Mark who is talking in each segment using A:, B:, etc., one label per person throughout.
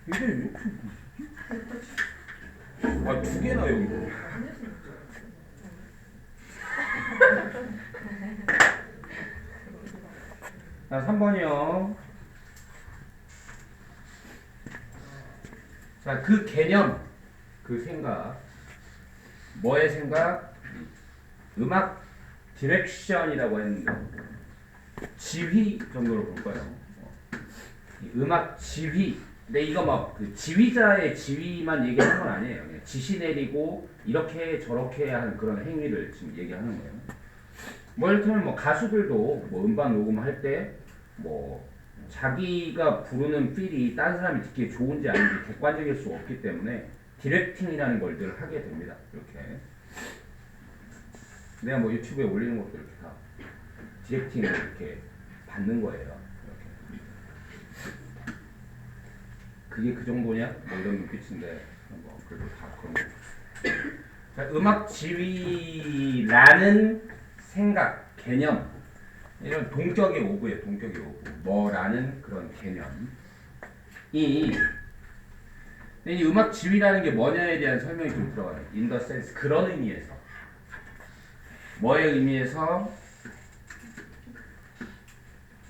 A: 이게 이렇게 두 개나 여기. 자, 3번이요. 자, 그 개념, 그 생각, 뭐의 생각? 음악 디렉션이라고 했는데 지휘 정도로 볼 거예요. 음악 지휘. 근데 이거 막 그 지휘자의 지휘만 얘기하는 건 아니에요. 그냥 지시 내리고 이렇게 저렇게 하는 그런 행위를 지금 얘기하는 거예요. 뭐 예를 들면 뭐 가수들도 뭐 음반 녹음할 때 뭐 자기가 부르는 필이 다른 사람이 듣기에 좋은지 아닌지 객관적일 수 없기 때문에 디렉팅이라는 걸 늘 하게 됩니다. 이렇게 내가 뭐 유튜브에 올리는 것도 이렇게 다 디렉팅을 이렇게 받는 거예요. 이렇게. 그게 그 정도냐? 뭐 이런 눈빛인데 뭐 그래도 다 그런 거. 자, 음악 지휘라는 생각, 개념 이런 동격의 오구예요. 동격의 오구. 뭐라는 그런 개념이 이 음악 지휘라는 게 뭐냐에 대한 설명이 좀 들어가요. In the sense 그런 의미에서 뭐의 의미에서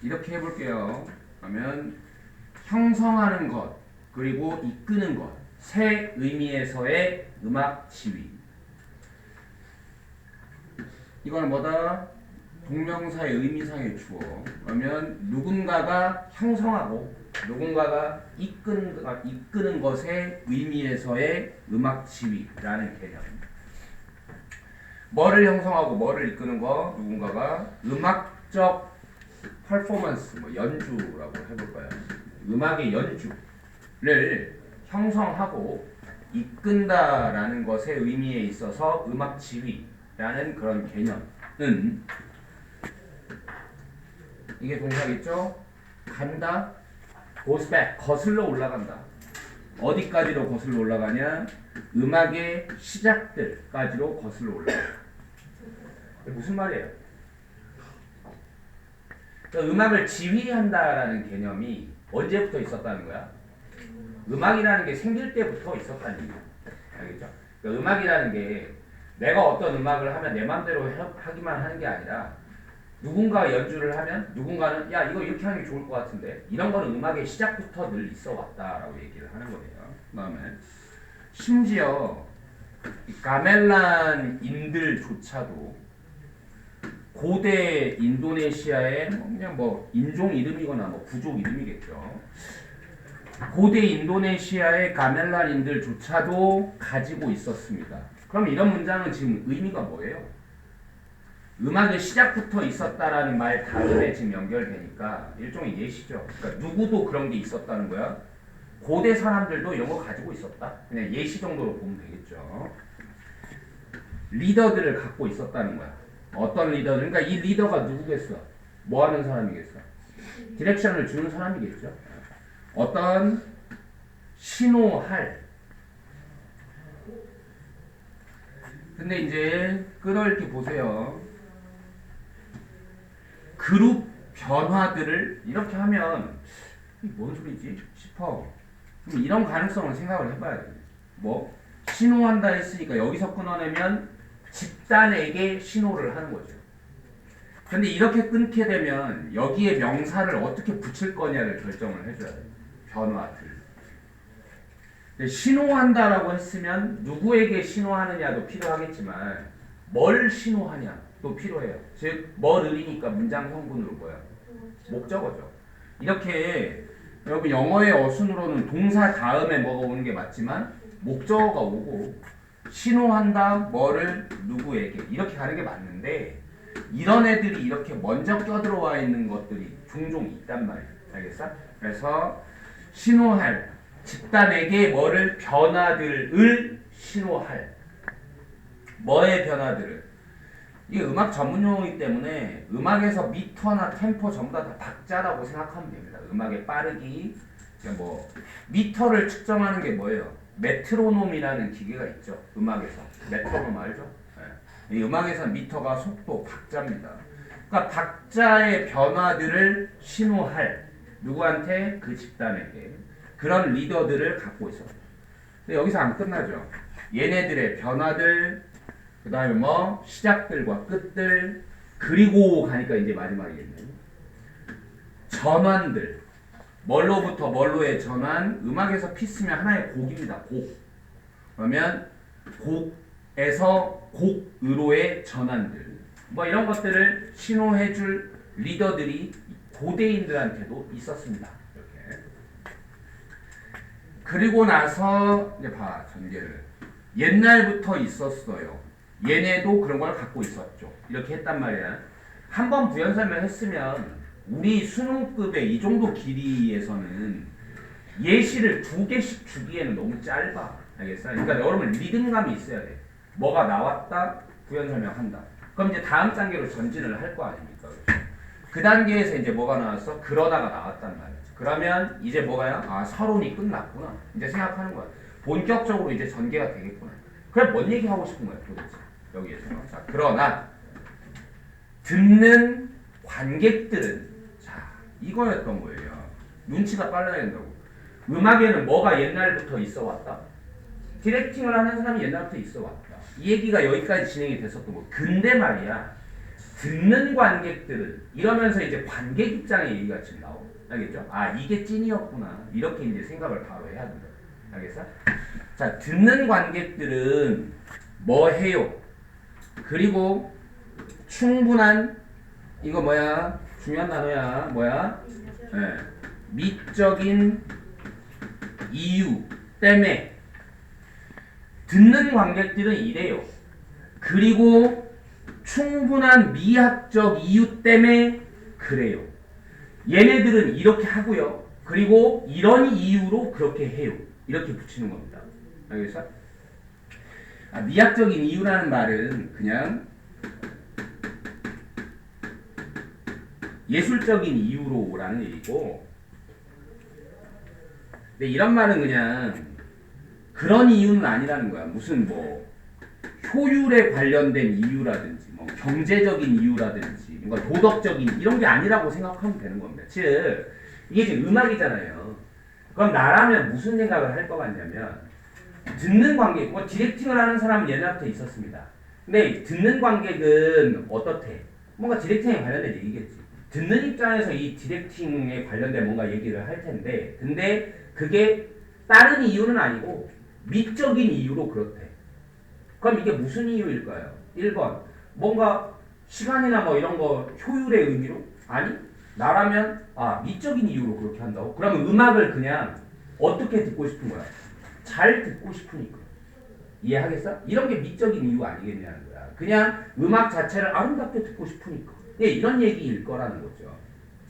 A: 이렇게 해볼게요. 그러면 형성하는 것 그리고 이끄는 것 세 의미에서의 음악 지휘. 이거는 뭐다? 동명사의 의미상의 주어. 그러면 누군가가 형성하고 누군가가 이끄는 것의 의미에서의 음악 지휘라는 개념. 뭐를 형성하고 뭐를 이끄는 거? 누군가가 음악적 퍼포먼스, 뭐 연주라고 해볼까요? 음악의 연주를 형성하고 이끈다라는 것의 의미에 있어서 음악 지휘라는 그런 개념은 이게 동사겠죠? 간다, goes back, 거슬러 올라간다. 어디까지로 거슬러 올라가냐? 음악의 시작들까지로 거슬러 올라간다. 무슨 말이에요? 그러니까 음악을 지휘한다라는 개념이 언제부터 있었다는 거야? 음악이라는 게 생길 때부터 있었다는 얘기야. 알겠죠? 그러니까 음악이라는 게 내가 어떤 음악을 하면 내 맘대로 하기만 하는 게 아니라 누군가 연주를 하면 누군가는 야 이거 이렇게 하는 게 좋을 것 같은데 이런 거는 음악의 시작부터 늘 있어 왔다라고 얘기를 하는 거예요. 그다음에 심지어 가멜란인들조차도 고대 인도네시아의 그냥 뭐 인종 이름이거나 뭐 부족 이름이겠죠. 고대 인도네시아의 가멜란인들조차도 가지고 있었습니다. 그럼 이런 문장은 지금 의미가 뭐예요? 음악의 시작부터 있었다라는 말 다음에 지금 연결되니까 일종의 예시죠. 그러니까 누구도 그런 게 있었다는 거야. 고대 사람들도 이런 거 가지고 있었다. 그냥 예시 정도로 보면 되겠죠. 리더들을 갖고 있었다는 거야. 어떤 리더들? 그러니까 이 리더가 누구겠어? 뭐 하는 사람이겠어? 디렉션을 주는 사람이겠죠. 어떤 신호할. 근데 이제 끌어읽기 보세요. 그룹 변화들을 이렇게 하면 뭔 소리지 싶어. 그럼 이런 가능성을 생각을 해봐야 돼. 뭐 신호한다 했으니까 여기서 끊어내면 집단에게 신호를 하는 거죠. 근데 이렇게 끊게 되면 여기에 명사를 어떻게 붙일 거냐를 결정을 해줘야 돼. 변화들. 근데 신호한다라고 했으면 누구에게 신호하느냐도 필요하겠지만 뭘 신호하냐도 필요해요. 즉 뭘의리니까 문장 성분으로 뭐야? 목적어죠. 이렇게 여러분 영어의 어순으로는 동사 다음에 뭐가 오는 게 맞지만 목적어가 오고 신호한다 뭐를 누구에게 이렇게 가는 게 맞는데 이런 애들이 이렇게 먼저 껴들어와 있는 것들이 종종 있단 말이에요. 알겠어? 그래서 신호할 집단에게 뭐를 변화들을 신호할 뭐의 변화들을 이게 음악 전문 용어이기 때문에 음악에서 미터나 템포 전부 다 박자라고 생각하면 됩니다. 음악의 빠르기 뭐 미터를 측정하는 게 뭐예요? 메트로놈이라는 기계가 있죠. 음악에서 메트로놈 알죠? 네. 이 음악에서 미터가 속도 박자입니다. 그러니까 박자의 변화들을 신호할 누구한테? 그 집단에게. 그런 리더들을 갖고 있어. 근데 여기서 안 끝나죠. 얘네들의 변화들, 그 다음에 뭐 시작들과 끝들, 그리고 가니까 이제 마지막이겠네. 전환들. 뭘로부터 뭘로의 전환. 음악에서 피스면 하나의 곡입니다. 곡. 그러면 곡에서 곡으로의 전환들. 뭐 이런 것들을 신호해줄 리더들이 고대인들한테도 있었습니다. 이렇게. 그리고 나서 이제 봐 전개를. 옛날부터 있었어요. 얘네도 그런 걸 갖고 있었죠. 이렇게 했단 말이야. 한번 부연설명 했으면 우리 수능급의 이 정도 길이에서는 예시를 2개씩 주기에는 너무 짧아. 알겠어? 그러니까 여러분 리듬감이 있어야 돼. 뭐가 나왔다, 부연설명한다. 그럼 이제 다음 단계로 전진을 할 거 아닙니까? 그 단계에서 이제 뭐가 나왔어? 그러다가 나왔단 말이야. 그러면 이제 뭐가요? 아, 서론이 끝났구나. 이제 생각하는 거야. 본격적으로 이제 전개가 되겠구나. 그럼 뭔 얘기 하고 싶은 거야, 도대체? 여기에서. 자, 그러나 듣는 관객들은 자, 이거였던 거예요. 눈치가 빨라야 된다고. 음악에는 뭐가 옛날부터 있어 왔다? 디렉팅을 하는 사람이 옛날부터 있어 왔다. 이 얘기가 여기까지 진행이 됐었던 거. 근데 말이야. 듣는 관객들은 이러면서 이제 관객 입장의 얘기가 지금 나오고. 알겠죠? 아, 이게 찐이었구나. 이렇게 이제 생각을 바로 해야 된다. 알겠어? 자, 듣는 관객들은 뭐 해요? 그리고 충분한 이거 뭐야? 중요한 단어야. 뭐야? 네. 미적인 이유 때문에 듣는 관객들은 이래요. 그리고 충분한 미학적 이유 때문에 그래요. 얘네들은 이렇게 하고요. 그리고 이런 이유로 그렇게 해요. 이렇게 붙이는 겁니다. 알겠어? 아, 미학적인 이유라는 말은 그냥 예술적인 이유로라는 얘기고, 근데 이런 말은 그냥 그런 이유는 아니라는 거야. 무슨 뭐 효율에 관련된 이유라든지 뭐 경제적인 이유라든지 뭔가 도덕적인 이런 게 아니라고 생각하면 되는 겁니다. 즉 이게 지금 음악이잖아요. 그럼 나라면 무슨 생각을 할 것 같냐면 듣는 관객, 뭐 디렉팅을 하는 사람은 옛날부터 있었습니다. 근데 듣는 관객은 어떻대? 뭔가 디렉팅에 관련된 얘기겠지. 듣는 입장에서 이 디렉팅에 관련된 뭔가 얘기를 할 텐데, 근데 그게 다른 이유는 아니고 미적인 이유로 그렇대. 그럼 이게 무슨 이유일까요? 1번 뭔가 시간이나 뭐 이런 거 효율의 의미로? 아니, 나라면 아, 미적인 이유로 그렇게 한다고? 그러면 음악을 그냥 어떻게 듣고 싶은 거야? 잘 듣고 싶으니까. 이해하겠어? 이런 게 미적인 이유 아니겠냐는 거야. 그냥 음악 자체를 아름답게 듣고 싶으니까. 예, 이런 얘기일 거라는 거죠.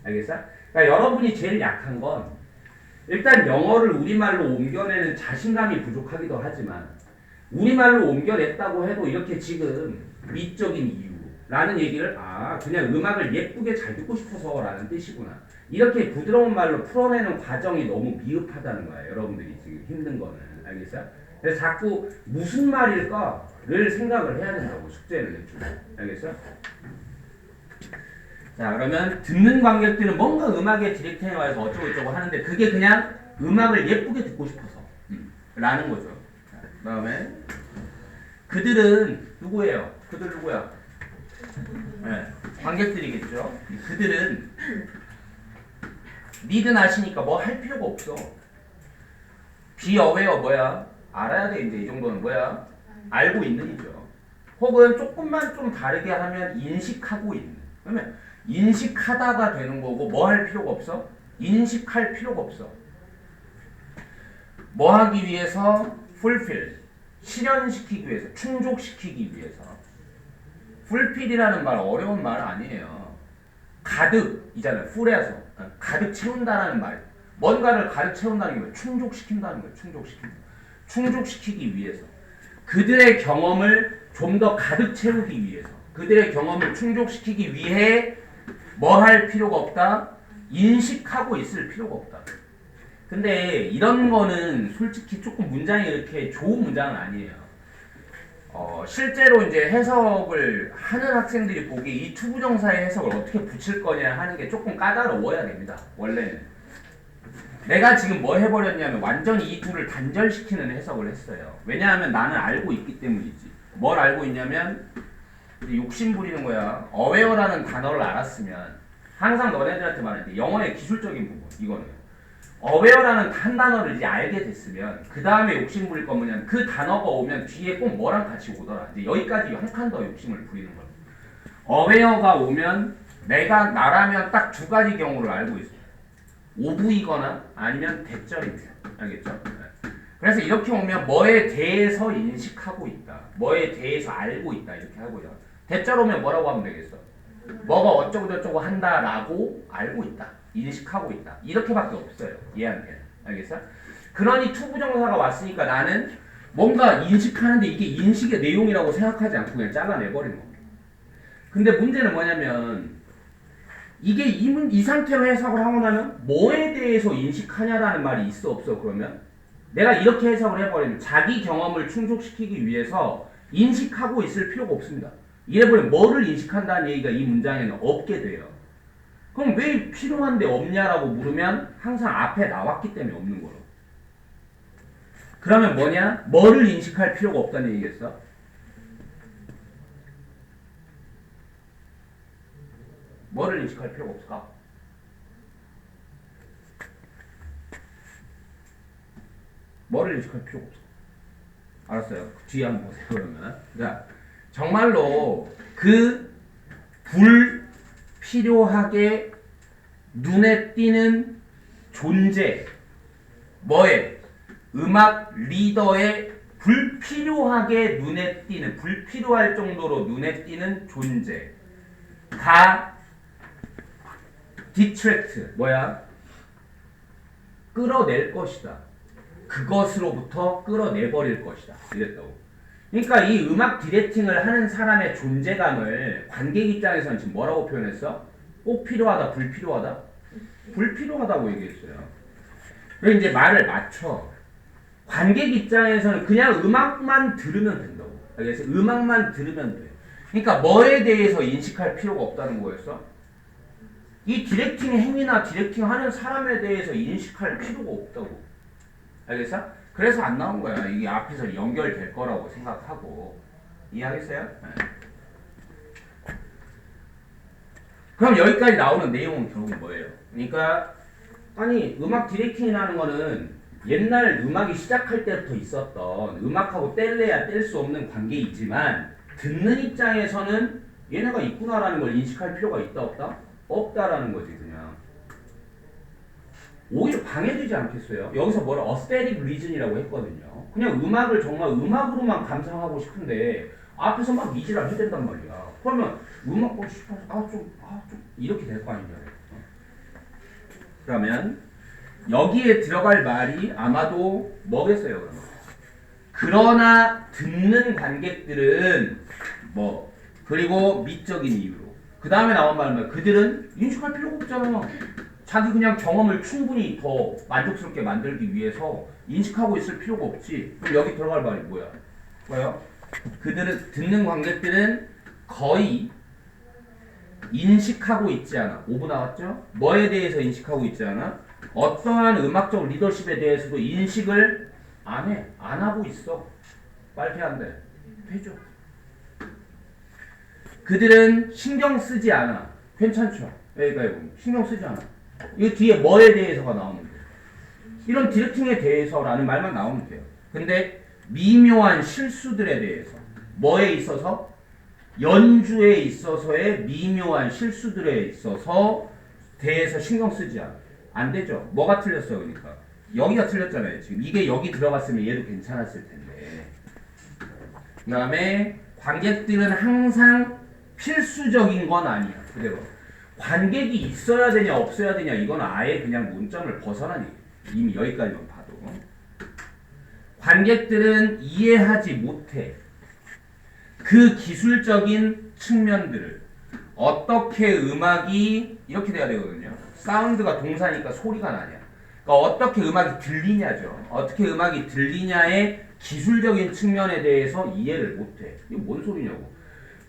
A: 알겠어? 그러니까 여러분이 제일 약한 건 일단 영어를 우리말로 옮겨내는 자신감이 부족하기도 하지만 우리말로 옮겨냈다고 해도 이렇게 지금 미적인 이유라는 얘기를 아, 그냥 음악을 예쁘게 잘 듣고 싶어서 라는 뜻이구나. 이렇게 부드러운 말로 풀어내는 과정이 너무 미흡하다는 거예요. 여러분들이 지금 힘든 거는. 알겠어요? 그래서 자꾸 무슨 말일까를 생각을 해야 된다고 숙제를 내주고. 알겠어요? 자, 그러면 듣는 관객들은 뭔가 음악에 디렉팅에 와서 어쩌고저쩌고 하는데 그게 그냥 음악을 예쁘게 듣고 싶어서 라는 거죠. 자, 그 다음에 그들은 누구예요? 그들 누구야? 네, 관객들이겠죠. 그들은 니든 아시니까 뭐 할 필요가 없어. be aware 뭐야? 알아야 돼. 이제 이 정도는 뭐야? 알고 있는 이죠. 혹은 조금만 좀 다르게 하면 인식하고 있는. 그러면 인식하다가 되는 거고 뭐 할 필요가 없어? 인식할 필요가 없어. 뭐 하기 위해서? fulfill. 실현시키기 위해서. 충족시키기 위해서. fulfill이라는 말 어려운 말 아니에요. 가득이잖아요. full에서. 가득 채운다라는 말. 뭔가를 가득 채운다는 게 충족시킨다는 거예요. 충족시킨다. 충족시키기 위해서. 그들의 경험을 좀 더 가득 채우기 위해서. 그들의 경험을 충족시키기 위해 뭐 할 필요가 없다? 인식하고 있을 필요가 없다. 근데 이런 거는 솔직히 조금 문장이 이렇게 좋은 문장은 아니에요. 실제로 이제 해석을 하는 학생들이 보기에 이 투부정사의 해석을 어떻게 붙일 거냐 하는 게 조금 까다로워야 됩니다. 원래는. 내가 지금 뭐 해버렸냐면 완전히 이 둘을 단절시키는 해석을 했어요. 왜냐하면 나는 알고 있기 때문이지. 뭘 알고 있냐면 욕심 부리는 거야. aware라는 단어를 알았으면 항상 너네들한테 말했는데 영어의 기술적인 부분 이거는 aware라는 한 단어를 이제 알게 됐으면 그 다음에 욕심 부릴 건 뭐냐면 그 단어가 오면 뒤에 꼭 뭐랑 같이 오더라. 이제 여기까지 한 칸 더 욕심을 부리는 거야. aware가 오면 내가 나라면 딱 두 가지 경우를 알고 있어요. 오브이거나 아니면 대절입니다. 알겠죠? 그래서 이렇게 오면 뭐에 대해서 인식하고 있다. 뭐에 대해서 알고 있다. 이렇게 하고요. 대절 오면 뭐라고 하면 되겠어? 뭐가 어쩌고저쩌고 한다라고 알고 있다. 인식하고 있다. 이렇게밖에 없어요. 얘한테는. 알겠어? 그러니 투부정사가 왔으니까 나는 뭔가 인식하는데 이게 인식의 내용이라고 생각하지 않고 그냥 잘라내버리는 겁니다. 근데 문제는 뭐냐면 이게 이 상태로 해석을 하고 나면 뭐에 대해서 인식하냐라는 말이 있어 없어 그러면? 내가 이렇게 해석을 해버리면 자기 경험을 충족시키기 위해서 인식하고 있을 필요가 없습니다. 이래버리면 뭐를 인식한다는 얘기가 이 문장에는 없게 돼요. 그럼 왜 필요한데 없냐라고 물으면 항상 앞에 나왔기 때문에 없는 거로. 그러면 뭐냐? 뭐를 인식할 필요가 없다는 얘기겠어? 뭐를 인식할 필요가 없을까? 뭐를 인식할 필요가 없어. 알았어요. 뒤에 한번 보세요. 그러면 자, 정말로 그 불필요하게 눈에 띄는 존재 뭐에? 음악 리더의 불필요하게 눈에 띄는 불필요할 정도로 눈에 띄는 존재가 디트랙트 뭐야? 끌어낼 것이다. 그것으로부터 끌어내버릴 것이다. 이랬다고. 그러니까 이 음악 디렉팅을 하는 사람의 존재감을 관객 입장에서는 지금 뭐라고 표현했어? 꼭 필요하다, 불필요하다? 불필요하다고 얘기했어요. 그래서 이제 말을 맞춰. 관객 입장에서는 그냥 음악만 들으면 된다고. 알겠어? 음악만 들으면 돼. 그러니까 뭐에 대해서 인식할 필요가 없다는 거였어? 이 디렉팅 행위나 디렉팅 하는 사람에 대해서 인식할 필요가 없다고. 알겠어? 그래서 안 나온 거야. 이게 앞에서 연결될 거라고 생각하고. 이해하겠어요? 네. 그럼 여기까지 나오는 내용은 결국은 뭐예요? 그러니까 아니 음악 디렉팅이라는 거는 옛날 음악이 시작할 때부터 있었던 음악하고 뗄래야 뗄 수 없는 관계이지만 듣는 입장에서는 얘네가 있구나라는 걸 인식할 필요가 있다 없다? 없다라는 거지 그냥. 오히려 방해되지 않겠어요? 여기서 뭐라 aesthetic reason이라고 했거든요. 그냥 음악을 정말 음악으로만 감상하고 싶은데 앞에서 막 이질을 해댄단 말이야. 그러면 음악 보고 싶어서 좀 이렇게 될 거 아니냐. 그러면 여기에 들어갈 말이 아마도 뭐겠어요 그러면? 그러나 듣는 관객들은 뭐 그리고 미적인 이유로 그 다음에 나온 말은 그들은 인식할 필요가 없잖아. 자기 그냥 경험을 충분히 더 만족스럽게 만들기 위해서 인식하고 있을 필요가 없지. 그럼 여기 들어갈 말이 뭐야? 뭐요? 그들은 듣는 관객들은 거의 인식하고 있지 않아. 5분 나왔죠? 뭐에 대해서 인식하고 있지 않아? 어떠한 음악적 리더십에 대해서도 인식을 안 해. 안 하고 있어. 빨리한데 되죠. 그들은 신경 쓰지 않아. 괜찮죠? 여기까지 보면 신경 쓰지 않아. 이 뒤에 뭐에 대해서가 나오면 돼요. 이런 디렉팅에 대해서라는 말만 나오면 돼요. 근데 미묘한 실수들에 대해서 뭐에 있어서? 연주에 있어서의 미묘한 실수들에 있어서 대해서 신경 쓰지 않아. 안 되죠. 뭐가 틀렸어요 그러니까. 여기가 틀렸잖아요. 지금 이게 여기 들어갔으면 얘도 괜찮았을 텐데. 그 다음에 관객들은 항상 필수적인 건 아니야. 그대로. 관객이 있어야 되냐 없어야 되냐 이건 아예 그냥 문점을 벗어나니 이미 여기까지만 봐도 관객들은 이해하지 못해. 그 기술적인 측면들을 어떻게 음악이 이렇게 돼야 되거든요. 사운드가 동사니까 소리가 나냐. 그러니까 어떻게 음악이 들리냐죠. 어떻게 음악이 들리냐의 기술적인 측면에 대해서 이해를 못해. 이게 뭔 소리냐고.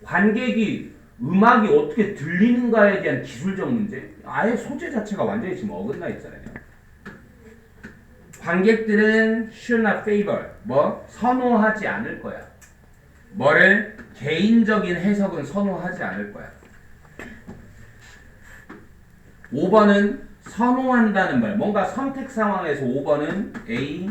A: 관객이 음악이 어떻게 들리는가에 대한 기술적 문제? 아예 소재 자체가 완전히 지금 어긋나 있잖아요. 관객들은 should not favor 선호하지 않을 거야. 뭐를? 개인적인 해석은 선호하지 않을 거야. 5번은 선호한다는 말. 뭔가 선택 상황에서 5번은 A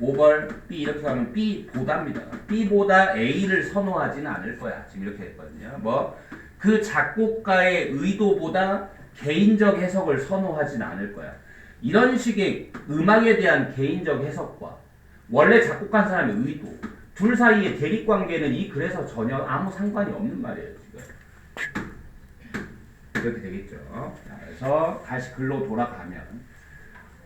A: over B 이렇게 가면 B보다입니다. B보다 A를 선호하지는 않을 거야. 지금 이렇게 했거든요. 그 작곡가의 의도보다 개인적 해석을 선호하지는 않을 거야. 이런 식의 음악에 대한 개인적 해석과 원래 작곡한 사람의 의도 둘 사이의 대립관계는 이 글에서 전혀 아무 상관이 없는 말이에요. 지금 이렇게 되겠죠. 자, 그래서 다시 글로 돌아가면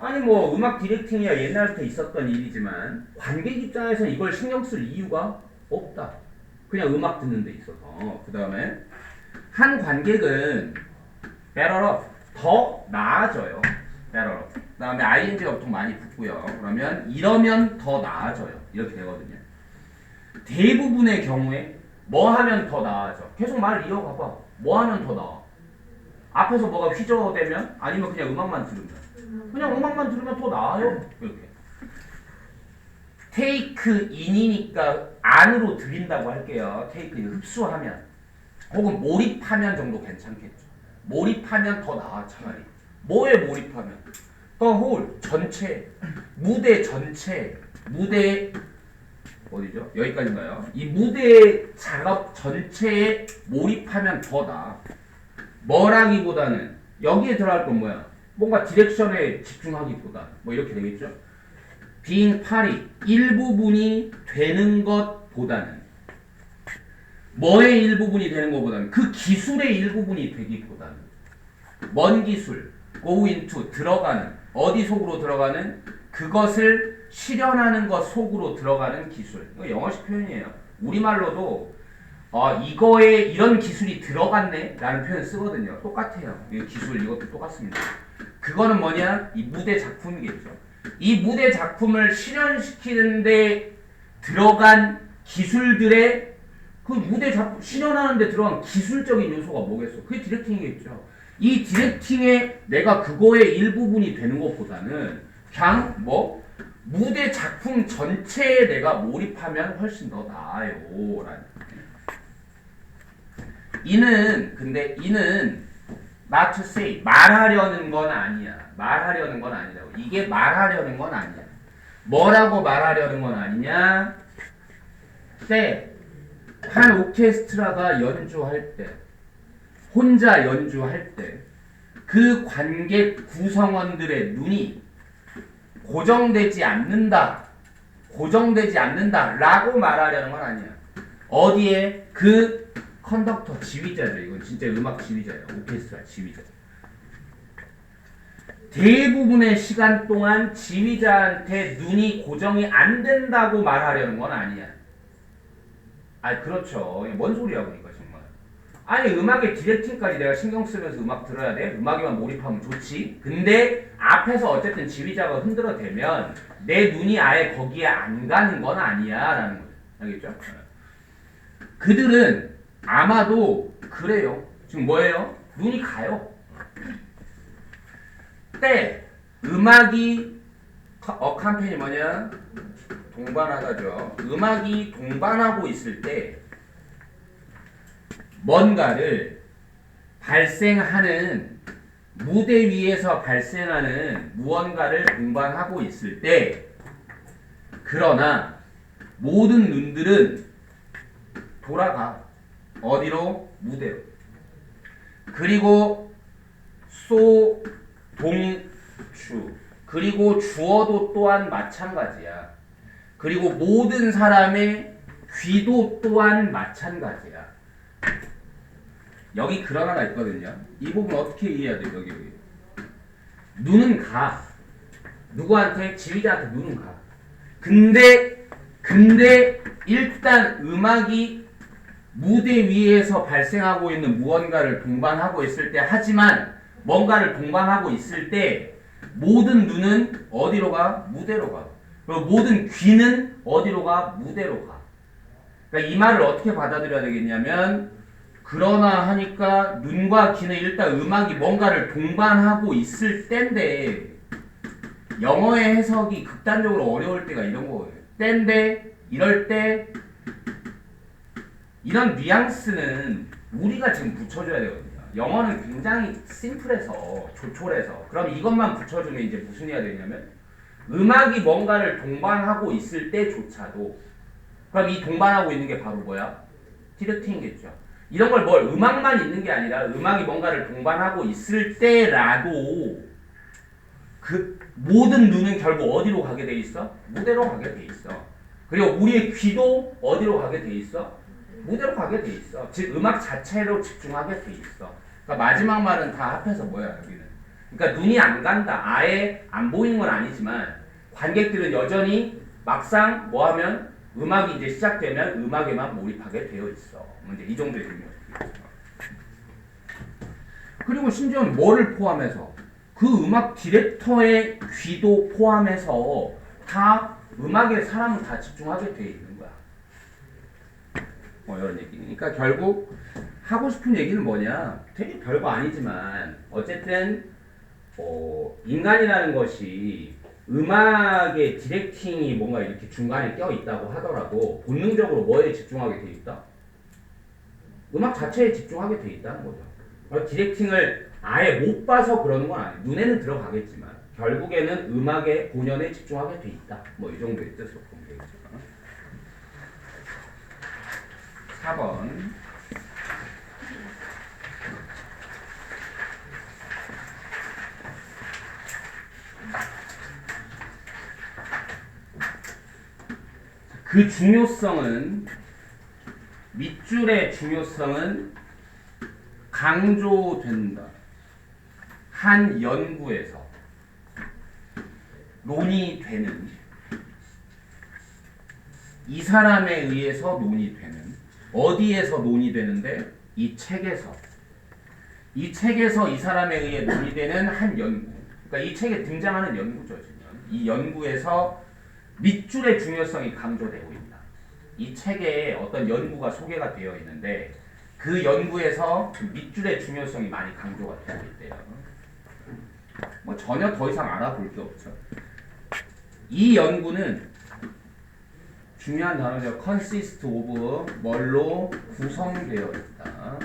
A: 아니 뭐 음악 디렉팅이야 옛날부터 있었던 일이지만 관객 입장에서 이걸 신경 쓸 이유가 없다. 그냥 음악 듣는 데 있어서. 그 다음에 한 관객은 better off 더 나아져요. better off. 그 다음에 ing가 보통 많이 붙고요. 그러면 이러면 더 나아져요. 이렇게 되거든요. 대부분의 경우에 뭐 하면 더 나아져? 계속 말을 이어가봐. 뭐 하면 더 나아? 앞에서 뭐가 휘저어대면 아니면 그냥 음악만 들으면 그냥 음악만 들으면 더 나아요. 이렇게 take in이니까 안으로 들인다고 할게요. take in 흡수하면 혹은 몰입하면 정도 괜찮겠죠. 몰입하면 더 나아 차라리. 뭐에 몰입하면? the whole 전체 무대 전체 무대 어디죠? 여기까지인가요? 이 무대 작업 전체에 몰입하면 더 나아. 뭐라기보다는 여기에 들어갈 건 뭐야? 뭔가 디렉션에 집중하기보다 뭐 이렇게 되겠죠? being party 일부분이 되는 것보다는 뭐의 일부분이 되는 것보다는 그 기술의 일부분이 되기보다는 뭔 기술? go into 들어가는 어디 속으로 들어가는 그것을 실현하는 것 속으로 들어가는 기술. 이거 영어식 표현이에요. 우리말로도 이거에 이런 기술이 들어갔네 라는 표현 쓰거든요. 똑같아요. 이 기술 이것도 똑같습니다. 그거는 뭐냐? 이 무대 작품이겠죠. 이 무대 작품을 실현시키는데 들어간 기술들의 그 무대 작품 실현하는데 들어간 기술적인 요소가 뭐겠어? 그게 디렉팅이겠죠. 이 디렉팅에 내가 그거의 일부분이 되는 것보다는 그냥 무대 작품 전체에 내가 몰입하면 훨씬 더 나아요. 라는. 근데 이는 not to say 말하려는 건 아니야. 말하려는 건 아니라고. 이게 말하려는 건 아니야. 뭐라고 말하려는 건 아니냐? 한 오케스트라가 연주할 때 혼자 연주할 때 그 관객 구성원들의 눈이 고정되지 않는다 라고 말하려는 건 아니야. 어디에? 그 컨덕터 지휘자죠. 이건 진짜 음악 지휘자예요. 오케스트라 지휘자. 대부분의 시간 동안 지휘자한테 눈이 고정이 안 된다고 말하려는 건 아니야. 그렇죠. 뭔 소리야 그러니까 정말. 아니 음악의 디렉팅까지 내가 신경 쓰면서 음악 들어야 돼? 음악에만 몰입하면 좋지. 근데 앞에서 어쨌든 지휘자가 흔들어대면 내 눈이 아예 거기에 안 가는 건 아니야 라는 거죠. 알겠죠? 그들은 아마도 그래요. 지금 뭐예요? 눈이 가요. 음악이 캠페인이 뭐냐? 동반하다죠. 음악이 동반하고 있을 때 뭔가를 발생하는 무대 위에서 발생하는 무언가를 동반하고 있을 때 그러나 모든 눈들은 돌아가. 어디로? 무대로. 그리고 동주 그리고 주어도 또한 마찬가지야. 그리고 모든 사람의 귀도 또한 마찬가지야. 여기 글 하나가 있거든요. 이 부분 어떻게 이해해야 돼요? 여기. 눈은 가. 누구한테? 지휘자한테 눈은 가. 근데 일단 음악이 무대 위에서 발생하고 있는 무언가를 동반하고 있을 때 하지만 뭔가를 동반하고 있을 때 모든 눈은 어디로 가? 무대로 가. 그리고 모든 귀는 어디로 가? 무대로 가. 그러니까 이 말을 어떻게 받아들여야 되겠냐면 그러나 하니까 눈과 귀는 일단 음악이 뭔가를 동반하고 있을 때인데 영어의 해석이 극단적으로 어려울 때가 이런 거예요. 때인데 이럴 때 이런 뉘앙스는 우리가 지금 붙여줘야 되거든요. 영어는 굉장히 심플해서 조촐해서 그럼 이것만 붙여주면 이제 무슨 이야기가 되냐면 음악이 뭔가를 동반하고 있을 때조차도 그럼 이 동반하고 있는 게 바로 뭐야? 디렉팅이겠죠. 이런 걸 뭘 음악만 있는 게 아니라 음악이 뭔가를 동반하고 있을 때라도 그 모든 눈은 결국 어디로 가게 돼 있어? 무대로 가게 돼 있어. 그리고 우리의 귀도 어디로 가게 돼 있어? 무대로 가게 돼 있어. 즉 음악 자체로 집중하게 돼 있어. 그러니까 마지막 말은 다 합해서 뭐야 여기는. 그러니까 눈이 안 간다. 아예 안 보이는 건 아니지만 관객들은 여전히 막상 뭐 하면 음악이 이제 시작되면 음악에만 몰입하게 되어 있어. 이제 이 정도의 의미가 되겠죠. 그리고 심지어는 뭐를 포함해서 그 음악 디렉터의 귀도 포함해서 다 음악에 사람은 다 집중하게 돼 있는 거야. 뭐 이런 얘기. 그러니까 결국 하고 싶은 얘기는 뭐냐? 되게 별거 아니지만 어쨌든 인간이라는 것이 음악의 디렉팅이 뭔가 이렇게 중간에 껴 있다고 하더라도 본능적으로 뭐에 집중하게 돼 있다? 음악 자체에 집중하게 돼 있다는 거죠. 디렉팅을 아예 못 봐서 그러는 건 아니에요. 눈에는 들어가겠지만 결국에는 음악의 본연에 집중하게 돼 있다. 뭐 이 정도의 뜻으로 보면 되겠죠. 4번. 그 중요성은 밑줄의 중요성은 강조된다. 한 연구에서 논의되는 이 사람에 의해서 논의되는 어디에서 논의되는데 이 책에서 이 사람에 의해 논의되는 한 연구 그러니까 이 책에 등장하는 연구죠. 지금 이 연구에서 밑줄의 중요성이 강조되고 있다. 이 책에 어떤 연구가 소개가 되어 있는데 그 연구에서 그 밑줄의 중요성이 많이 강조가 되고 있대요. 뭐 전혀 더 이상 알아볼 게 없죠. 이 연구는 중요한 단어죠. consist of 뭘로 구성되어 있다.